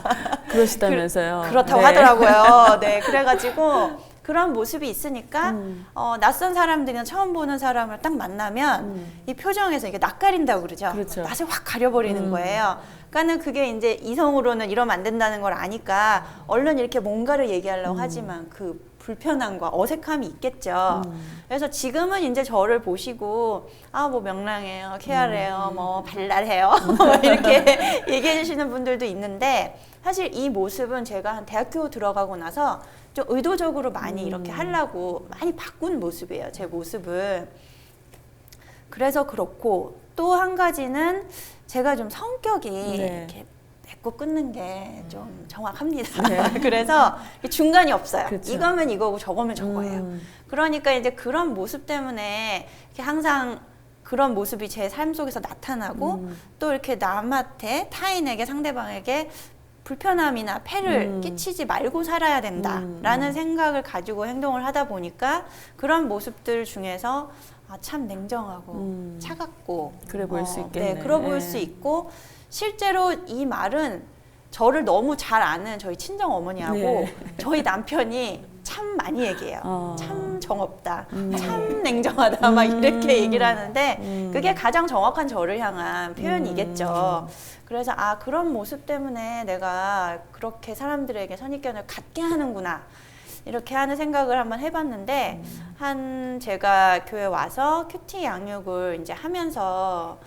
그러시다면서요. 그렇다고 네. 하더라고요. 네, 그래가지고 그런 모습이 있으니까 낯선 사람들이나 처음 보는 사람을 딱 만나면 이 표정에서 이게 낯가린다고 그러죠. 그렇죠. 낯을 확 가려버리는 거예요. 그러니까는 그게 이제 이성으로는 이러면 안 된다는 걸 아니까 얼른 이렇게 뭔가를 얘기하려고 하지만 그 불편함과 어색함이 있겠죠. 그래서 지금은 이제 저를 보시고 뭐 명랑해요, 쾌활해요, 뭐 발랄해요 이렇게 얘기해 주시는 분들도 있는데 사실 이 모습은 제가 한 대학교 들어가고 나서 좀 의도적으로 많이 이렇게 하려고 많이 바꾼 모습이에요, 제 모습을. 그래서 그렇고 또 한 가지는 제가 좀 성격이 네. 이렇게 맺고 끊는 게 좀 정확합니다. 그래서 중간이 없어요. 그렇죠. 이거면 이거고 저거면 저거예요. 그러니까 이제 그런 모습 때문에 이렇게 항상 그런 모습이 제 삶 속에서 나타나고 또 이렇게 남한테 타인에게 상대방에게 불편함이나 폐를 끼치지 말고 살아야 된다라는 생각을 가지고 행동을 하다 보니까 그런 모습들 중에서 참 냉정하고 차갑고 그래 보일 수 있겠네. 네, 그러 보일 수 있고 실제로 이 말은 저를 너무 잘 아는 저희 친정 어머니하고 저희 남편이 참 많이 얘기해요. 참 정없다, 참 냉정하다, 막 이렇게 얘기를 하는데 그게 가장 정확한 저를 향한 표현이겠죠. 그래서 그런 모습 때문에 내가 그렇게 사람들에게 선입견을 갖게 하는구나. 이렇게 하는 생각을 한번 해봤는데 제가 교회 와서 큐티 양육을 이제 하면서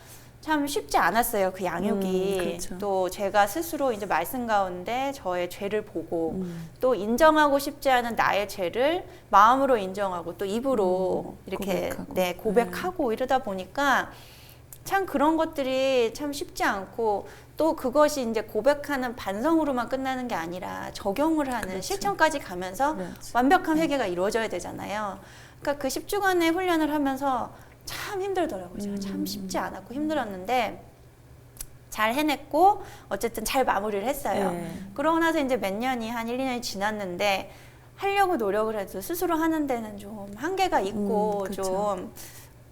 참 쉽지 않았어요. 그 양육이. 그렇죠. 또 제가 스스로 이제 말씀 가운데 저의 죄를 보고 또 인정하고 싶지 않은 나의 죄를 마음으로 인정하고 또 입으로 이렇게 고백하고 이러다 보니까 참 그런 것들이 참 쉽지 않고 또 그것이 이제 고백하는 반성으로만 끝나는 게 아니라 적용을 하는 그렇죠. 실천까지 가면서 그렇죠. 완벽한 회개가 이루어져야 되잖아요. 그러니까 그 10주간의 훈련을 하면서 참 힘들더라고요. 제가 참 쉽지 않았고 힘들었는데 잘 해냈고 어쨌든 잘 마무리를 했어요. 그러고 나서 이제 몇 년이 한 1, 2년이 지났는데 하려고 노력을 해도 스스로 하는 데는 좀 한계가 있고 그렇죠. 좀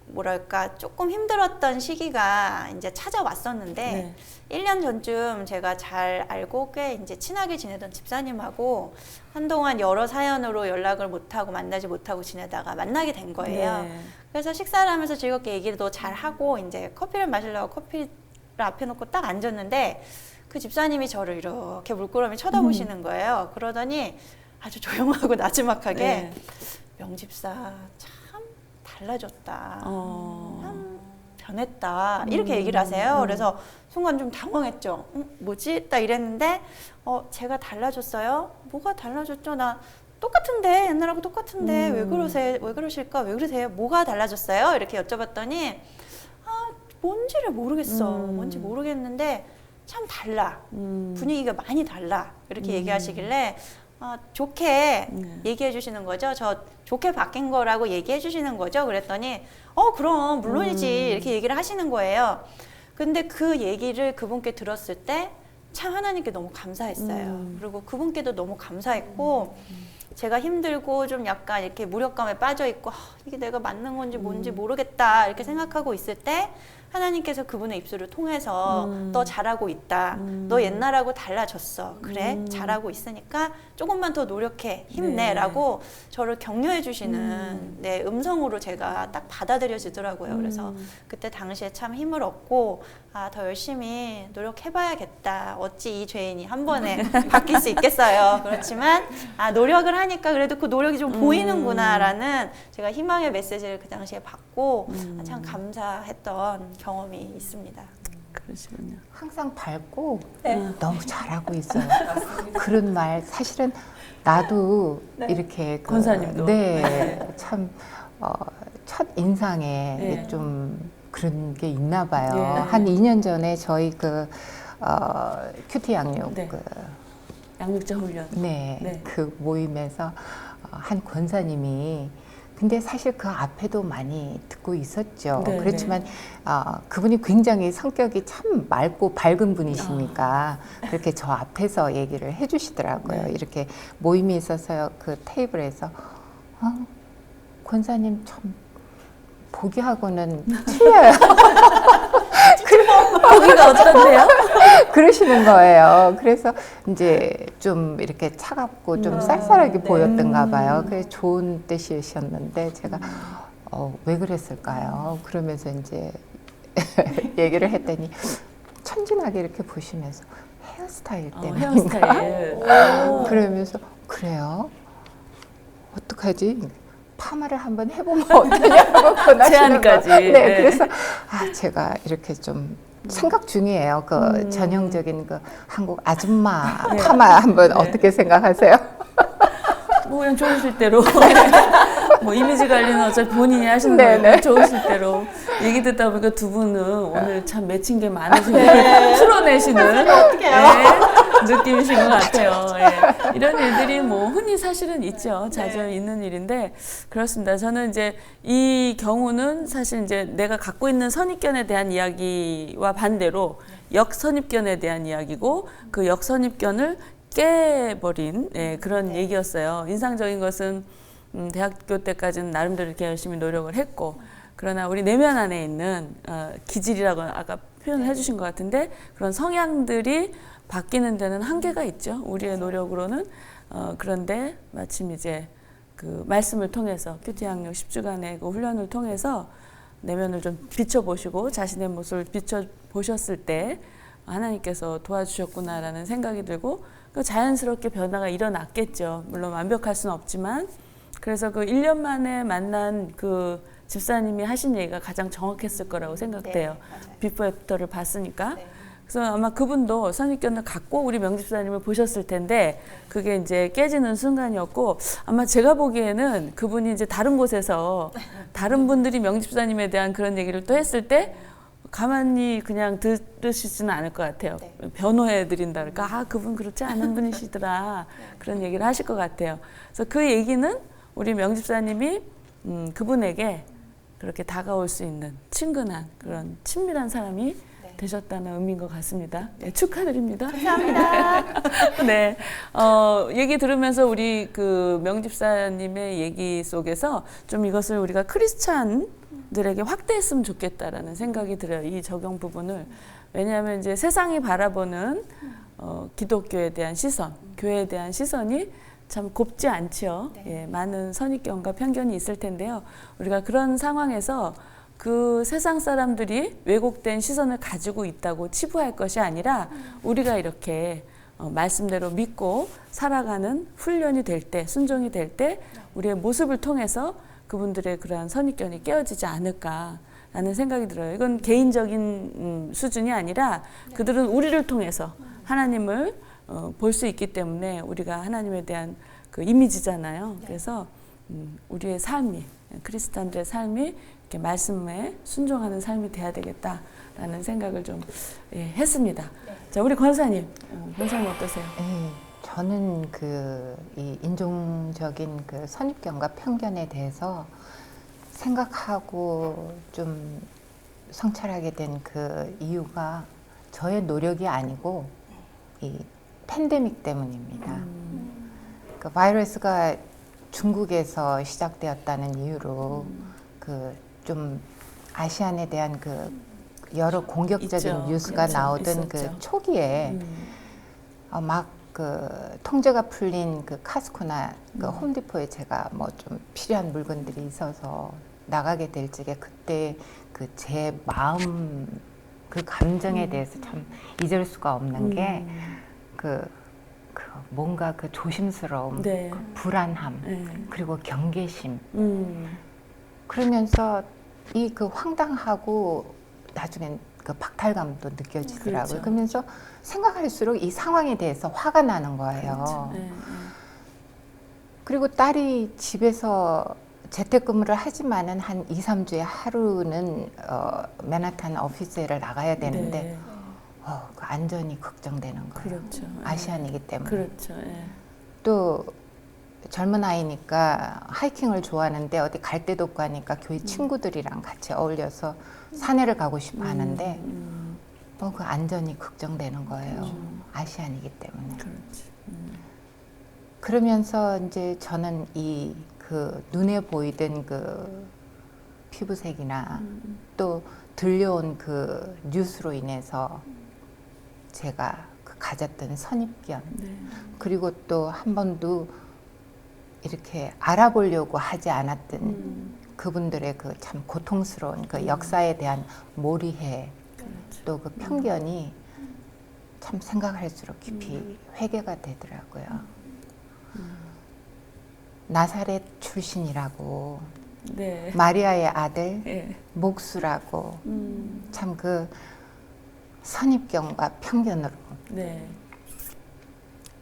뭐랄까 조금 힘들었던 시기가 이제 찾아왔었는데 1년 전쯤 제가 잘 알고 꽤 이제 친하게 지내던 집사님하고 한동안 여러 사연으로 연락을 못하고 만나지 못하고 지내다가 만나게 된 거예요. 그래서 식사를 하면서 즐겁게 얘기도 잘 하고 이제 커피를 마시려고 커피를 앞에 놓고 딱 앉았는데 그 집사님이 저를 이렇게 물끄러미 쳐다보시는 거예요. 그러더니 아주 조용하고 나지막하게 명집사 참 달라졌다. 참 변했다. 이렇게 얘기를 하세요. 그래서 순간 좀 당황했죠. 뭐지? 딱 이랬는데 제가 달라졌어요? 뭐가 달라졌죠? 나 똑같은데 옛날하고 똑같은데 왜 그러세요? 왜 그러실까? 왜 그러세요? 뭐가 달라졌어요? 이렇게 여쭤봤더니 뭔지를 모르겠어. 뭔지 모르겠는데 참 달라. 분위기가 많이 달라. 이렇게 얘기하시길래 좋게 얘기해 주시는 거죠. 저 좋게 바뀐 거라고 얘기해 주시는 거죠. 그랬더니 그럼 물론이지 이렇게 얘기를 하시는 거예요. 근데 그 얘기를 그분께 들었을 때 참 하나님께 너무 감사했어요. 그리고 그분께도 너무 감사했고 제가 힘들고 좀 약간 이렇게 무력감에 빠져 있고 이게 내가 맞는 건지 뭔지 모르겠다 이렇게 생각하고 있을 때 하나님께서 그분의 입술을 통해서 너 잘하고 있다. 너 옛날하고 달라졌어. 그래 잘하고 있으니까 조금만 더 노력해. 힘내라고 저를 격려해 주시는 음성으로 제가 딱 받아들여지더라고요. 그래서 그때 당시에 참 힘을 얻고 더 열심히 노력해봐야겠다. 어찌 이 죄인이 한 번에 바뀔 수 있겠어요. 그렇지만 노력을 하니까 그래도 그 노력이 좀 보이는구나라는 제가 희망의 메시지를 그 당시에 받고 참 감사했던 경험이 있습니다. 그러시군요. 항상 밝고 너무 잘하고 있어요. 그런 말 사실은 나도 이렇게 권사님도 참 첫 인상에 좀 그런 게 있나 봐요. 한 2년 전에 저희 큐티 양육 양육자 훈련 그 모임에서 한 권사님이 근데 사실 그 앞에도 많이 듣고 있었죠. 그렇지만 그분이 굉장히 성격이 참 맑고 밝은 분이시니까 그렇게 저 앞에서 얘기를 해주시더라고요. 이렇게 모임이 있어서요. 그 테이블에서 권사님 참 보기하고는 틀려요. 보기가 어떤데요? 그러시는 거예요. 그래서 이제 좀 이렇게 차갑고 좀 쌀쌀하게 보였던가 봐요. 그게 좋은 뜻이셨는데 제가 왜 그랬을까요? 그러면서 이제 얘기를 했더니 천진하게 이렇게 보시면서 헤어스타일 때문인가? 헤어스타일. 그러면서 그래요? 어떡하지? 파마를 한번 해보면 어떠냐고 권하시는 제안까지. 거. 그래서 제가 이렇게 좀 생각 중이에요. 그 전형적인 그 한국 아줌마 파마 한번 어떻게 생각하세요? 뭐 그냥 좋으실 대로 뭐 이미지 관리는 어차피 본인이 하시는 거니까 좋으실 대로 얘기 듣다 보니까 두 분은 오늘 참 맺힌 게 많으신 걸 풀어내시는 느낌이신 것 같아요. 예. 이런 일들이 뭐 흔히 사실은 있죠. 자주 있는 일인데 그렇습니다. 저는 이제 이 경우는 사실 이제 내가 갖고 있는 선입견에 대한 이야기와 반대로 역선입견에 대한 이야기고 그 역선입견을 깨버린 그런 얘기였어요. 인상적인 것은 대학교 때까지는 나름대로 이렇게 열심히 노력을 했고 그러나 우리 내면 안에 있는 기질이라고 아까 표현을 해주신 것 같은데 그런 성향들이 바뀌는 데는 한계가 있죠. 우리의 노력으로는 그런데 마침 이제 그 말씀을 통해서 큐티 양육 10주간의 그 훈련을 통해서 내면을 좀 비춰보시고 자신의 모습을 비춰보셨을 때 하나님께서 도와주셨구나라는 생각이 들고 자연스럽게 변화가 일어났겠죠. 물론 완벽할 수는 없지만 그래서 그 1년 만에 만난 그 집사님이 하신 얘기가 가장 정확했을 거라고 생각돼요. 비포 애프터를 봤으니까. 그래서 아마 그분도 선입견을 갖고 우리 명집사님을 보셨을 텐데 그게 이제 깨지는 순간이었고 아마 제가 보기에는 그분이 이제 다른 곳에서 다른 분들이 명집사님에 대한 그런 얘기를 또 했을 때 가만히 그냥 들으시지는 않을 것 같아요. 변호해 드린다 그러니까 그분 그렇지 않은 분이시더라 그런 얘기를 하실 것 같아요. 그래서 그 얘기는 우리 명집사님이 그분에게 그렇게 다가올 수 있는 친근한 그런 친밀한 사람이 되셨다는 의미인 것 같습니다. 네, 축하드립니다. 감사합니다. 네, 얘기 들으면서 우리 그 명집사님의 얘기 속에서 좀 이것을 우리가 크리스찬들에게 확대했으면 좋겠다라는 생각이 들어요. 이 적용 부분을. 왜냐하면 이제 세상이 바라보는 기독교에 대한 시선, 교회에 대한 시선이 참 곱지 않죠. 예, 많은 선입견과 편견이 있을 텐데요. 우리가 그런 상황에서 그 세상 사람들이 왜곡된 시선을 가지고 있다고 치부할 것이 아니라 우리가 이렇게 말씀대로 믿고 살아가는 훈련이 될 때, 순종이 될 때 우리의 모습을 통해서 그분들의 그러한 선입견이 깨어지지 않을까라는 생각이 들어요. 이건 개인적인 수준이 아니라 그들은 우리를 통해서 하나님을 볼 수 있기 때문에 우리가 하나님에 대한 그 이미지잖아요. 그래서 우리의 삶이 크리스찬들의 삶이 이렇게 말씀에 순종하는 삶이 돼야 되겠다라는 생각을 좀 했습니다. 자, 우리 권사님, 권사님 어떠세요? 저는 이 인종적인 그 선입견과 편견에 대해서 생각하고 좀 성찰하게 된 그 이유가 저의 노력이 아니고 이 팬데믹 때문입니다. 그 바이러스가 중국에서 시작되었다는 이유로 그 좀 아시안에 대한 그 여러 공격적인 있죠. 뉴스가 그렇죠. 나오던 있었죠. 그 초기에 막 그 통제가 풀린 그 카스코나 그 홈디포에 제가 뭐 좀 필요한 물건들이 있어서 나가게 될 적에 그때 그 제 마음 그 감정에 대해서 참 잊을 수가 없는 게 그 뭔가 그 조심스러움, 네. 그 불안함, 그리고 경계심. 그러면서 이 그 황당하고 나중엔 그 박탈감도 느껴지더라고요. 그렇죠. 그러면서 생각할수록 이 상황에 대해서 화가 나는 거예요. 그렇죠. 그리고 딸이 집에서 재택근무를 하지만은 한 2, 3주에 하루는 맨하탄 오피스에 나가야 되는데 네. 그 안전이 걱정되는 거예요. 그렇죠. 아시안이기 때문에. 그렇죠. 또 젊은 아이니까 하이킹을 좋아하는데 어디 갈 데도 없고 하니까 교회 친구들이랑 같이 어울려서 산에를 가고 싶어 하는데 그 안전이 걱정되는 거예요. 아시안이기 때문에. 그렇지. 그러면서 이제 저는 이 그 눈에 보이던 그 피부색이나 또 들려온 그 뉴스로 인해서 제가 그 가졌던 선입견 그리고 또 한 번도 이렇게 알아보려고 하지 않았던 그분들의 그 참 고통스러운 그 역사에 대한 몰이해 또 그 편견이 참 생각할수록 깊이 회개가 되더라고요. 나사렛 출신이라고 네. 마리아의 아들 예. 목수라고 참 그 선입견과 편견으로 네.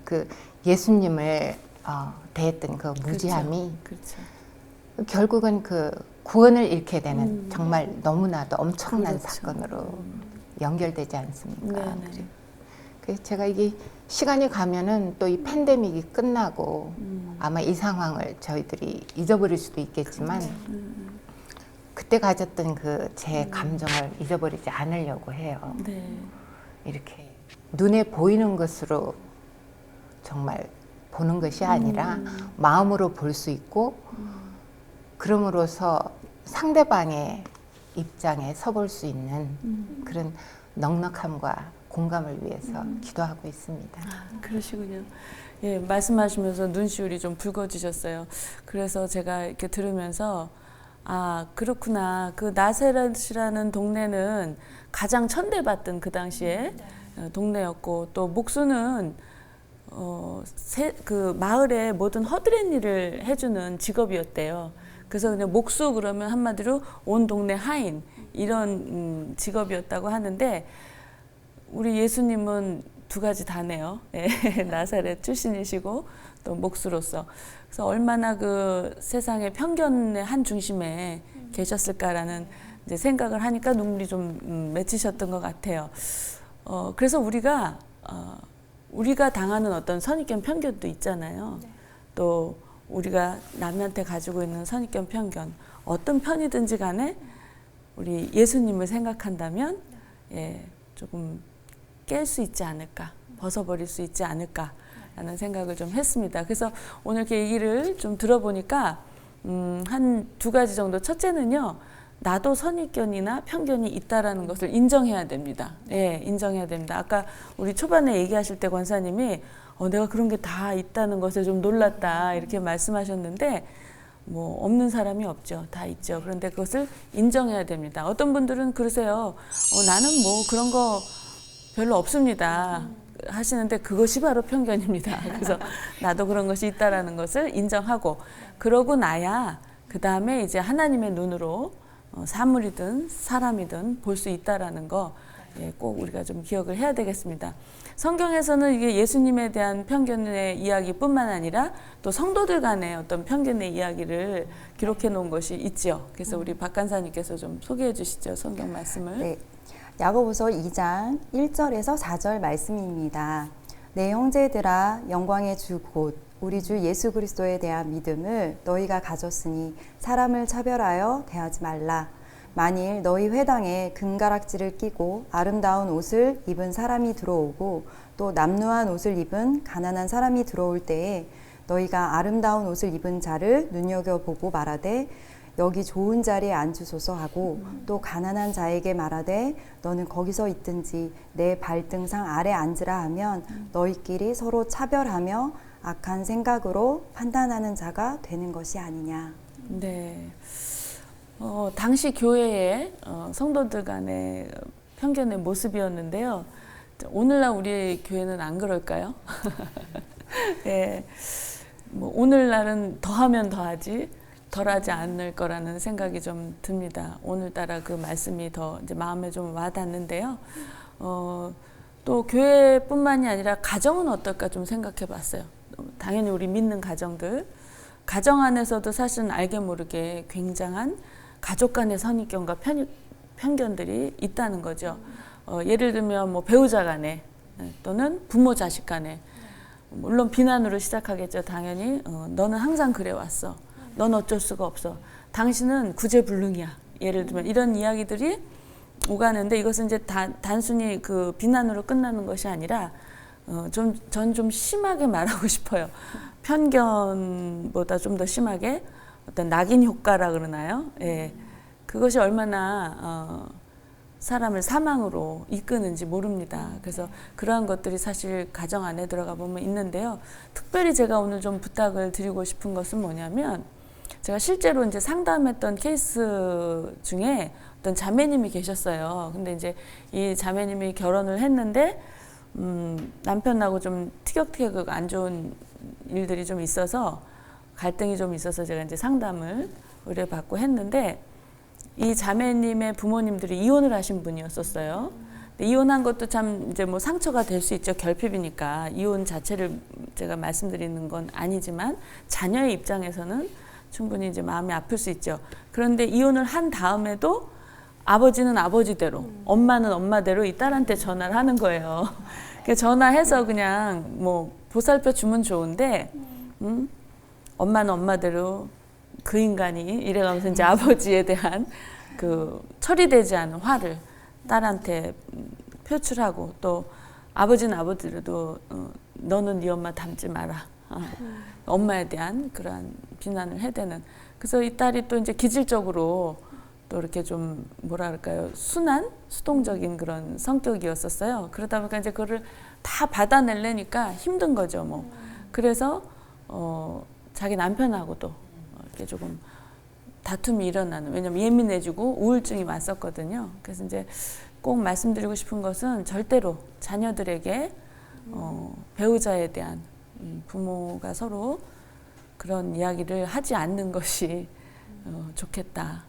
그 예수님을 대했던 그 무지함이 그렇죠. 결국은 그 구원을 잃게 되는 정말 너무나도 엄청난 그렇죠. 사건으로 연결되지 않습니까? 네네. 그래서 제가 이게 시간이 가면은 또 이 팬데믹이 끝나고 아마 이 상황을 저희들이 잊어버릴 수도 있겠지만 그때 가졌던 그 제 감정을 잊어버리지 않으려고 해요. 네. 이렇게 눈에 보이는 것으로 정말 보는 것이 아니라 마음으로 볼 수 있고 그럼으로써 상대방의 입장에 서볼 수 있는 그런 넉넉함과 공감을 위해서 기도하고 있습니다. 그러시군요. 예, 말씀하시면서 눈시울이 좀 붉어지셨어요. 그래서 제가 이렇게 들으면서 아, 그렇구나. 그 나세렛이라는 동네는 가장 천대받던 그 당시에 동네였고 또 목수는 그 마을의 모든 허드렛 일을 해주는 직업이었대요. 그래서 그냥 목수 그러면 한마디로 온 동네 하인 이런 직업이었다고 하는데 우리 예수님은 두 가지 다네요. 예, 나사렛 출신이시고 또 목수로서. 그래서 얼마나 그 세상의 편견의 한 중심에 계셨을까라는 이제 생각을 하니까 눈물이 좀 맺히셨던 것 같아요. 그래서 우리가 당하는 어떤 선입견 편견도 있잖아요. 또 우리가 남한테 가지고 있는 선입견 편견 어떤 편이든지 간에 우리 예수님을 생각한다면 예, 조금 깰 수 있지 않을까, 벗어버릴 수 있지 않을까 라는 생각을 좀 했습니다. 그래서 오늘 이렇게 얘기를 좀 들어보니까 한 두 가지 정도. 첫째는요, 나도 선입견이나 편견이 있다라는 것을 인정해야 됩니다. 예, 인정해야 됩니다. 아까 우리 초반에 얘기하실 때 권사님이 내가 그런 게 다 있다는 것에 좀 놀랐다 이렇게 말씀하셨는데 뭐 없는 사람이 없죠. 다 있죠. 그런데 그것을 인정해야 됩니다. 어떤 분들은 그러세요. 나는 뭐 그런 거 별로 없습니다 하시는데 그것이 바로 편견입니다. 그래서 나도 그런 것이 있다라는 것을 인정하고 그러고 나야 그 다음에 이제 하나님의 눈으로 사물이든 사람이든 볼 수 있다라는 거 꼭 우리가 좀 기억을 해야 되겠습니다. 성경에서는 이게 예수님에 대한 편견의 이야기뿐만 아니라 또 성도들 간의 어떤 편견의 이야기를 기록해 놓은 것이 있죠. 그래서 우리 박 간사님께서 좀 소개해 주시죠. 성경 말씀을. 네. 야고보서 2장 1절에서 4절 말씀입니다. 내 형제들아 영광의 주 곧 우리 주 예수 그리스도에 대한 믿음을 너희가 가졌으니 사람을 차별하여 대하지 말라. 만일 너희 회당에 금가락지를 끼고 아름다운 옷을 입은 사람이 들어오고 또 남루한 옷을 입은 가난한 사람이 들어올 때에 너희가 아름다운 옷을 입은 자를 눈여겨보고 말하되 여기 좋은 자리에 앉으소서 하고 또 가난한 자에게 말하되 너는 거기서 있든지 내 발등상 아래 앉으라 하면 너희끼리 서로 차별하며 악한 생각으로 판단하는 자가 되는 것이 아니냐. 네. 당시 교회의 성도들 간의 편견의 모습이었는데요. 오늘날 우리 교회는 안 그럴까요? 네. 뭐 오늘날은 더하면 더하지 덜하지 않을 거라는 생각이 좀 듭니다. 오늘따라 그 말씀이 더 이제 마음에 좀 와닿는데요. 또 교회뿐만이 아니라 가정은 어떨까 좀 생각해 봤어요. 당연히 우리 믿는 가정들. 가정 안에서도 사실은 알게 모르게 굉장한 가족 간의 선입견과 편견들이 있다는 거죠. 예를 들면 뭐 배우자 간에 또는 부모 자식 간에 물론 비난으로 시작하겠죠. 당연히 너는 항상 그래왔어. 넌 어쩔 수가 없어. 당신은 구제불능이야. 예를 들면 이런 이야기들이 오가는데 이것은 이제 단순히 그 비난으로 끝나는 것이 아니라 전 좀 심하게 말하고 싶어요. 편견보다 좀 더 심하게 어떤 낙인 효과라 그러나요? 예. 그것이 얼마나 사람을 사망으로 이끄는지 모릅니다. 그래서 그러한 것들이 사실 가정 안에 들어가 보면 있는데요. 특별히 제가 오늘 좀 부탁을 드리고 싶은 것은 뭐냐면 제가 실제로 이제 상담했던 케이스 중에 어떤 자매님이 계셨어요. 근데 이제 이 자매님이 결혼을 했는데 남편하고 좀 티격태격 안 좋은 일들이 좀 있어서 갈등이 좀 있어서 제가 이제 상담을 의뢰받고 했는데 이 자매님의 부모님들이 이혼을 하신 분이었었어요. 근데 이혼한 것도 참 이제 뭐 상처가 될 수 있죠. 결핍이니까 이혼 자체를 제가 말씀드리는 건 아니지만 자녀의 입장에서는 충분히 이제 마음이 아플 수 있죠. 그런데 이혼을 한 다음에도 아버지는 아버지대로, 엄마는 엄마대로 이 딸한테 전화를 하는 거예요. 전화해서 그냥 뭐 보살펴 주면 좋은데, 엄마는 엄마대로 그 인간이 이래가면서 이제 아버지에 대한 그 처리되지 않은 화를 딸한테 표출하고, 또 아버지는 아버지로도 너는 네 엄마 닮지 마라. 엄마에 대한 그러한 비난을 해대는. 그래서 이 딸이 또 이제 기질적으로 또 이렇게 좀 뭐라 그럴까요? 순한, 수동적인 그런 성격이었었어요. 그러다 보니까 이제 그거를 다 받아내려니까 힘든 거죠, 뭐. 그래서 자기 남편하고도 이렇게 조금 다툼이 일어나는, 왜냐면 예민해지고 우울증이 왔었거든요. 그래서 이제 꼭 말씀드리고 싶은 것은 절대로 자녀들에게 배우자에 대한 부모가 서로 그런 이야기를 하지 않는 것이 좋겠다.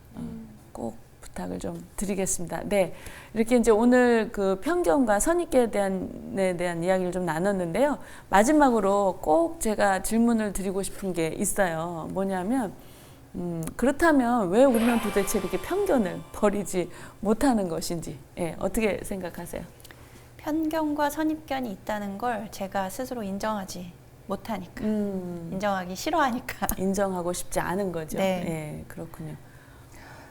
꼭 부탁을 좀 드리겠습니다. 네, 이렇게 이제 오늘 그 편견과 선입견에 대한 이야기를 좀 나눴는데요. 마지막으로 꼭 제가 질문을 드리고 싶은 게 있어요. 뭐냐면 그렇다면 왜 우리는 도대체 이렇게 편견을 버리지 못하는 것인지, 예, 어떻게 생각하세요? 편견과 선입견이 있다는 걸 제가 스스로 인정하지 못하니까, 인정하기 싫어하니까. 인정하고 싶지 않은 거죠. 네. 예, 그렇군요.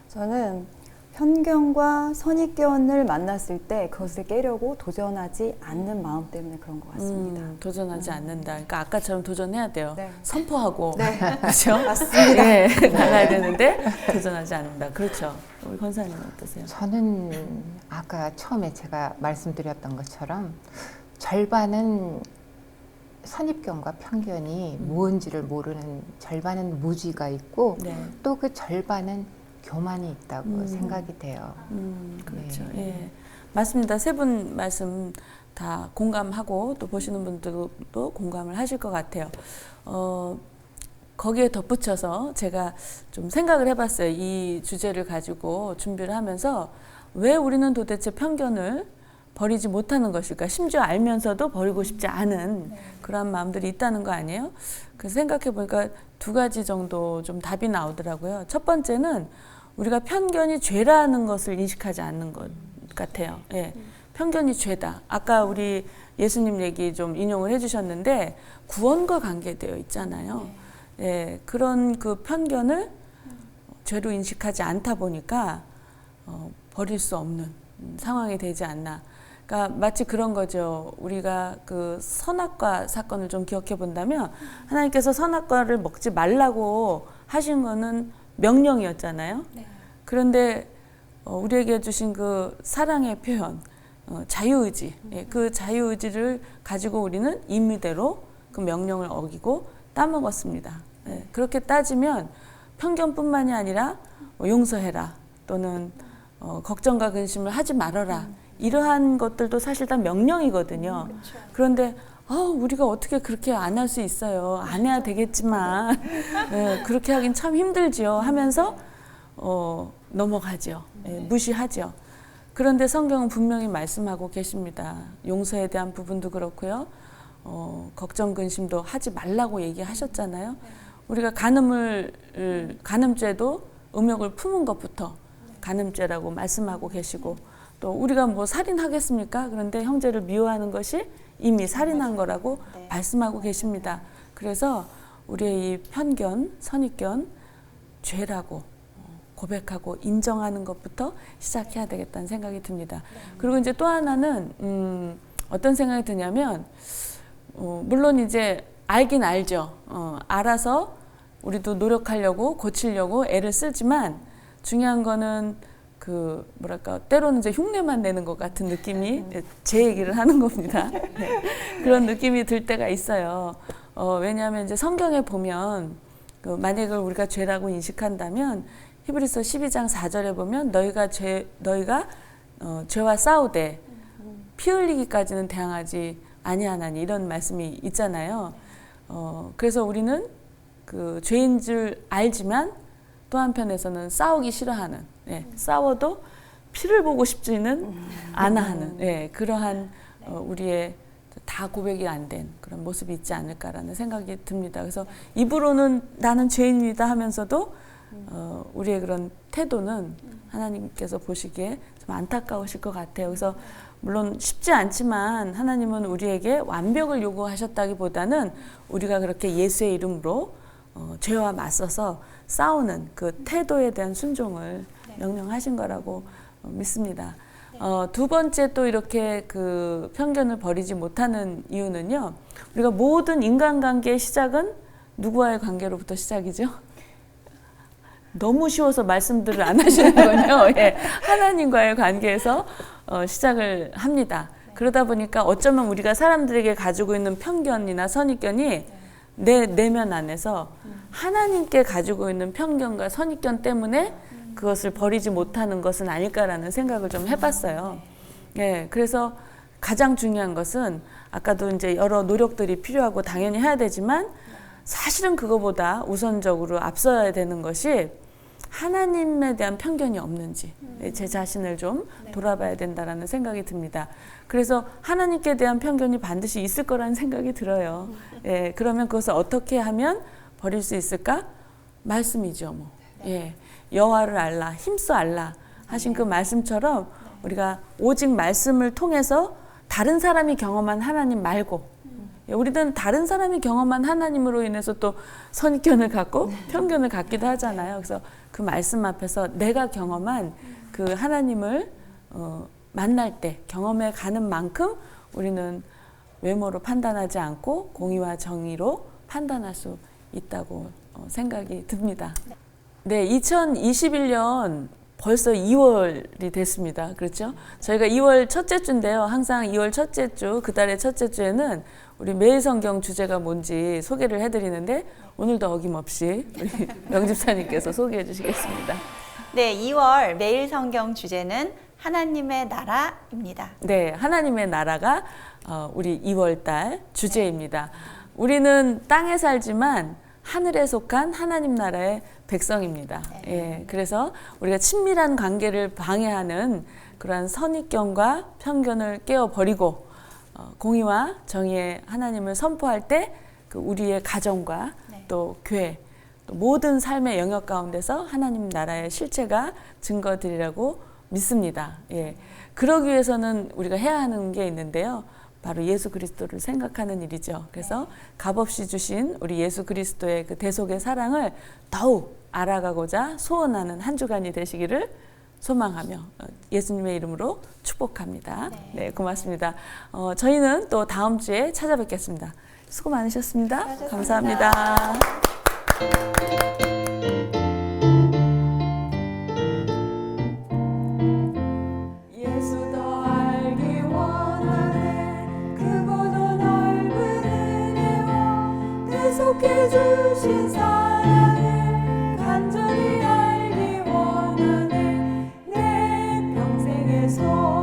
저는 편견과 선입견을 만났을 때 그것을 깨려고 도전하지 않는 마음 때문에 그런 것 같습니다. 도전하지 않는다. 그러니까 아까처럼 도전해야 돼요. 네. 선포하고, 네. 그렇죠? 맞습니다. 네, 나가야 되는데 도전하지 않는다. 그렇죠. 우리 권사님은 어떠세요? 저는 아까 처음에 제가 말씀드렸던 것처럼 절반은 선입견과 편견이 무언지를 모르는 절반은 무지가 있고 네. 또 그 절반은 교만이 있다고 생각이 돼요. 그렇죠. 네. 예. 맞습니다. 세 분 말씀 다 공감하고 또 보시는 분들도 공감을 하실 것 같아요. 거기에 덧붙여서 제가 좀 생각을 해봤어요. 이 주제를 가지고 준비를 하면서 왜 우리는 도대체 편견을 버리지 못하는 것일까? 심지어 알면서도 버리고 싶지 않은 그러한 마음들이 있다는 거 아니에요? 그래서 생각해 보니까 두 가지 정도 좀 답이 나오더라고요. 첫 번째는 우리가 편견이 죄라는 것을 인식하지 않는 것 같아요. 예. 편견이 죄다. 아까 우리 예수님 얘기 좀 인용을 해주셨는데 구원과 관계되어 있잖아요. 예. 그런 그 편견을 죄로 인식하지 않다 보니까 버릴 수 없는 상황이 되지 않나. 그러니까 마치 그런 거죠. 우리가 그 선악과 사건을 좀 기억해 본다면 하나님께서 선악과를 먹지 말라고 하신 거는 명령이었잖아요. 네. 그런데 우리에게 주신 그 사랑의 표현, 자유의지, 예, 그 자유의지를 가지고 우리는 임의대로 그 명령을 어기고 따먹었습니다. 예, 그렇게 따지면 편견뿐만이 아니라 용서해라 또는 걱정과 근심을 하지 말아라. 이러한 것들도 사실 다 명령이거든요. 그렇죠. 그런데 우리가 어떻게 그렇게 안 할 수 있어요. 안 해야 되겠지만 예, 그렇게 하긴 참 힘들지요 하면서 넘어가죠. 예, 무시하죠. 그런데 성경은 분명히 말씀하고 계십니다. 용서에 대한 부분도 그렇고요. 걱정 근심도 하지 말라고 얘기하셨잖아요. 우리가 간음죄도 음욕을 품은 것부터 간음죄라고 말씀하고 계시고, 또 우리가 뭐 살인하겠습니까? 그런데 형제를 미워하는 것이 이미 살인한 거라고 네. 말씀하고 계십니다. 그래서 우리의 이 편견, 선입견, 죄라고 고백하고 인정하는 것부터 시작해야 되겠다는 생각이 듭니다. 그리고 이제 또 하나는 어떤 생각이 드냐면 물론 이제 알긴 알죠. 알아서 우리도 노력하려고 고치려고 애를 쓰지만 중요한 거는 그 뭐랄까 때로는 이제 흉내만 내는 것 같은 느낌이 제 얘기를 하는 겁니다. 네. 그런 느낌이 들 때가 있어요. 왜냐하면 이제 성경에 보면 그 만약에 우리가 죄라고 인식한다면 히브리서 12장 4절에 보면 너희가 죄와 싸우되 피 흘리기까지는 대항하지 아니하나니 이런 말씀이 있잖아요. 그래서 우리는 그 죄인 줄 알지만 또 한편에서는 싸우기 싫어하는, 예, 싸워도 피를 보고 싶지는 않아 하는, 예, 그러한 우리의 다 고백이 안 된 그런 모습이 있지 않을까라는 생각이 듭니다. 그래서 입으로는 나는 죄인이다 하면서도 우리의 그런 태도는 하나님께서 보시기에 좀 안타까우실 것 같아요. 그래서 물론 쉽지 않지만 하나님은 우리에게 완벽을 요구하셨다기보다는 우리가 그렇게 예수의 이름으로 죄와 맞서서 싸우는 그 태도에 대한 순종을 명령하신 거라고 믿습니다. 두 번째 또 이렇게 그 편견을 버리지 못하는 이유는요. 우리가 모든 인간관계의 시작은 누구와의 관계로부터 시작이죠? 너무 쉬워서 말씀들을 안 하시는군요. 예, 하나님과의 관계에서 시작을 합니다. 그러다 보니까 어쩌면 우리가 사람들에게 가지고 있는 편견이나 선입견이 내 내면 안에서 하나님께 가지고 있는 편견과 선입견 때문에 그것을 버리지 못하는 것은 아닐까라는 생각을 좀 해봤어요. 예, 그래서 가장 중요한 것은 아까도 이제 여러 노력들이 필요하고 당연히 해야 되지만 사실은 그거보다 우선적으로 앞서야 되는 것이 하나님에 대한 편견이 없는지 제 자신을 좀 돌아봐야 된다라는 생각이 듭니다. 그래서 하나님께 대한 편견이 반드시 있을 거라는 생각이 들어요. 예, 그러면 그것을 어떻게 하면 버릴 수 있을까? 말씀이죠, 뭐. 예, 여호와를 알라, 힘써 알라 하신 그 말씀처럼 우리가 오직 말씀을 통해서 다른 사람이 경험한 하나님 말고 우리는 다른 사람이 경험한 하나님으로 인해서 또 선입견을 갖고 편견을 갖기도 하잖아요. 그래서 그 말씀 앞에서 내가 경험한 그 하나님을 만날 때 경험해 가는 만큼 우리는 외모로 판단하지 않고 공의와 정의로 판단할 수 있다고 생각이 듭니다. 네, 2021년 벌써 2월이 됐습니다. 그렇죠? 저희가 2월 첫째 주인데요. 항상 2월 첫째 주, 그 달의 첫째 주에는 우리 매일 성경 주제가 뭔지 소개를 해드리는데 오늘도 어김없이 우리 명집사님께서 소개해 주시겠습니다. 네, 2월 매일 성경 주제는 하나님의 나라입니다. 네, 하나님의 나라가 우리 2월 달 주제입니다. 우리는 땅에 살지만 하늘에 속한 하나님 나라의 백성입니다. 예, 그래서 우리가 친밀한 관계를 방해하는 그러한 선입견과 편견을 깨어버리고 공의와 정의의 하나님을 선포할 때 그 우리의 가정과 또 교회 또 모든 삶의 영역 가운데서 하나님 나라의 실체가 증거되리라고 믿습니다. 예, 그러기 위해서는 우리가 해야 하는 게 있는데요. 바로 예수 그리스도를 생각하는 일이죠. 그래서 값없이 주신 우리 예수 그리스도의 그 대속의 사랑을 더욱 알아가고자 소원하는 한 주간이 되시기를 소망하며 예수님의 이름으로 축복합니다. 네, 고맙습니다. 저희는 또 다음 주에 찾아뵙겠습니다. 수고 많으셨습니다. 감사합니다. 계속해 주신 사랑을 간절히 알기 원하네 내 평생의 소원